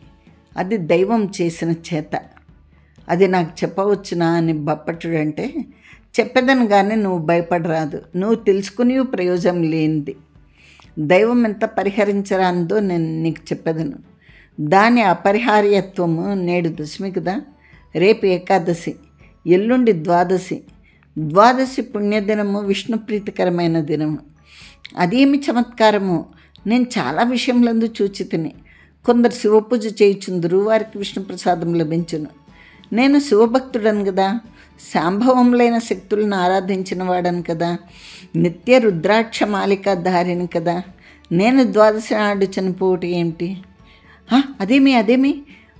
అది దైవం చేసిన చేత. అది నాకు చెప్పవచ్చునా అని బప్పటుడంటే, చెప్పేదని కానీ నువ్వు భయపడరాదు. నువ్వు తెలుసుకుని ప్రయోజనం లేనిది. దైవం ఎంత పరిహరించరాందో నేను నీకు చెప్పేదను. దాని అపరిహార్యత్వము నేడు దశమి కదా, రేపు ఏకాదశి, ఎల్లుండి ద్వాదశి పుణ్యదినము, విష్ణుప్రీతికరమైన దినము. అదేమి చమత్కారము! నేను చాలా విషయములందు చూచి తిని. కొందరు శివపూజ చేయుచుందురు, వారికి విష్ణుప్రసాదం లభించును. నేను శివభక్తుడను కదా, శాంభవములైన శక్తులను ఆరాధించిన వాడను కదా, నిత్య రుద్రాక్ష మాలికాధారిని కదా. నేను ద్వాదశి నాడు చనిపోవటం ఏమిటి? అదేమి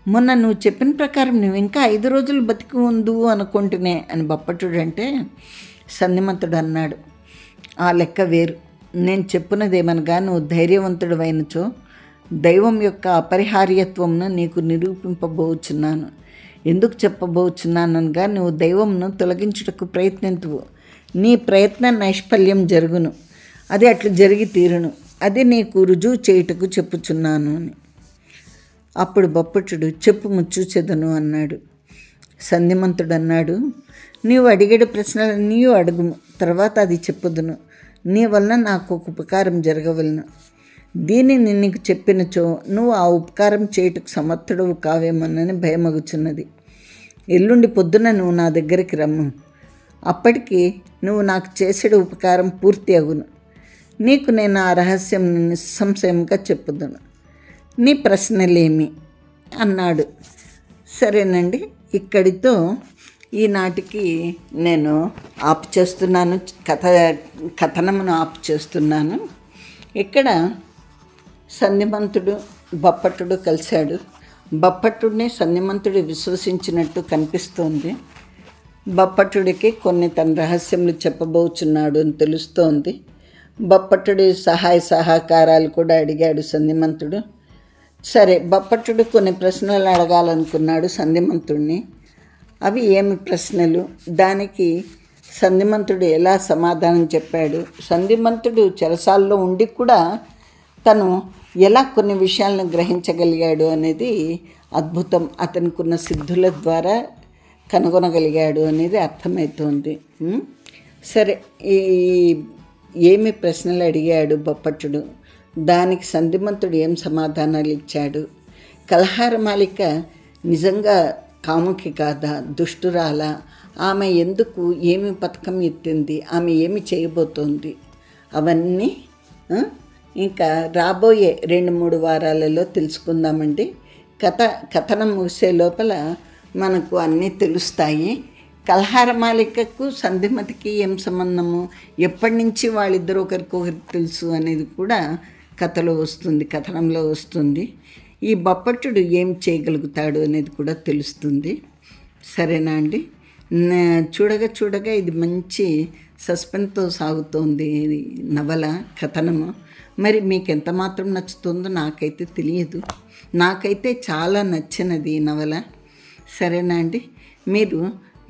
మొన్న నువ్వు చెప్పిన ప్రకారం నువ్వు ఇంకా 5 రోజులు బతికి ఉందు అనుకుంటునే అని బప్పటుడంటే, సంధిమంతుడు అన్నాడు, ఆ లెక్క వేరు. నేను చెప్పినదేమనగా, నువ్వు ధైర్యవంతుడు అయినచో దైవం యొక్క అపరిహార్యత్వంను నీకు నిరూపింపబోచున్నాను. ఎందుకు చెప్పబోచున్నాననగా, నువ్వు దైవంను తొలగించుటకు ప్రయత్నింతువు. నీ ప్రయత్న నైష్ఫల్యం జరుగును. అది అట్లు జరిగి తీరును. అది నీకు రుజువు చేయుటకు చెప్పుచున్నాను అని. అప్పుడు బప్పటుడు, చెప్పుము చూచెదను అన్నాడు. సంధిమంతుడు అన్నాడు, నీవు అడిగేడు ప్రశ్నలన్నీ అడుగుము, తర్వాత అది చెప్పుదును. నీ వలన నాకు ఒక ఉపకారం జరగవలను. దీనిని నీకు చెప్పినచో నువ్వు ఆ ఉపకారం చేయుటకు సమర్థుడవు కావేమోనని భయమగుచున్నది. ఎల్లుండి పొద్దున నువ్వు నా దగ్గరికి రమ్ము. అప్పటికి నువ్వు నాకు చేసేడు ఉపకారం పూర్తి అగును. నీకు నేను ఆ రహస్యం నిస్సంశయంగా చెప్పుదును. నీ ప్రశ్నలేమి అన్నాడు. సరేనండి, ఇక్కడితో ఈనాటికి నేను ఆపు చేస్తున్నాను, కథనమును ఆపు చేస్తున్నాను. ఇక్కడ సంధిమంతుడు బప్పటుడు కలిశాడు. బప్పటుడిని సంధిమంతుడు విశ్వసించినట్టు కనిపిస్తోంది. బప్పటుడికి కొన్ని తన రహస్యములు చెప్పబోచున్నాడు అని తెలుస్తోంది. బప్పటుడి సహాయ సహకారాలు కూడా అడిగాడు సంధిమంతుడు. సరే, బప్పట్టుడు కొన్ని ప్రశ్నలు అడగాలనుకున్నాడు సంధిమంతుడిని. అవి ఏమి ప్రశ్నలు, దానికి సంధిమంతుడు ఎలా సమాధానం చెప్పాడు, సంధిమంతుడు చెరసాల్లో ఉండి కూడా తను ఎలా కొన్ని విషయాలను గ్రహించగలిగాడు అనేది అద్భుతం. అతనికి ఉన్న సిద్ధుల ద్వారా కనుగొనగలిగాడు అనేది అర్థమవుతోంది. సరే, ఈ ఏమి ప్రశ్నలు అడిగాడు బప్పట్టుడు, దానికి సంధిమంతుడు ఏం సమాధానాలు ఇచ్చాడు, కలహారమాలిక నిజంగా కాముకి కాదా, దుష్టురాలా, ఆమె ఎందుకు ఏమి పథకం ఎత్తింది, ఆమె ఏమి చేయబోతోంది, అవన్నీ ఇంకా రాబోయే 2-3 వారాలలో తెలుసుకుందామండి. కథనం ముగిసే లోపల మనకు అన్నీ తెలుస్తాయి. కలహారమాలికకు సంధిమతికి ఏం సంబంధము, ఎప్పటి నుంచి వాళ్ళిద్దరూ ఒకరికొకరికి తెలుసు అనేది కూడా కథలో వస్తుంది, కథనంలో వస్తుంది. ఈ బప్పట్టుడు ఏం చేయగలుగుతాడు అనేది కూడా తెలుస్తుంది. సరేనా అండి? చూడగా చూడగా ఇది మంచి సస్పెన్స్తో సాగుతోంది నవల, కథనము. మరి మీకు ఎంత మాత్రం నచ్చుతుందో నాకైతే తెలియదు. నాకైతే చాలా నచ్చినది ఈ నవల. సరేనా అండి?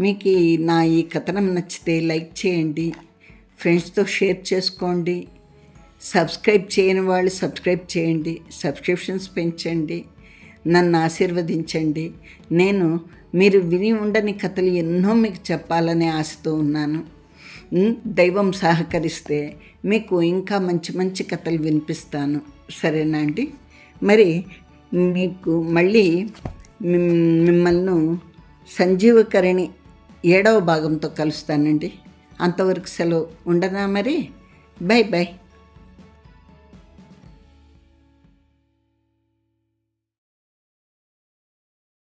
మీకు నా ఈ కథనం నచ్చితే లైక్ చేయండి, ఫ్రెండ్స్తో షేర్ చేసుకోండి, సబ్స్క్రైబ్ చేయని వాళ్ళు సబ్స్క్రైబ్ చేయండి, సబ్స్క్రిప్షన్స్ పెంచండి, నన్ను ఆశీర్వదించండి. మీరు విని ఉండని కథలు ఎన్నో మీకు చెప్పాలనే ఆశతో ఉన్నాను. దైవం సహకరిస్తే మీకు ఇంకా మంచి మంచి కథలు వినిపిస్తాను. సరేనా అండి? మరి మీకు మళ్ళీ మిమ్మల్ని సంజీవకరణి 7వ భాగంతో కలుస్తానండి. అంతవరకు సెలవు. ఉండనా మరి? By by.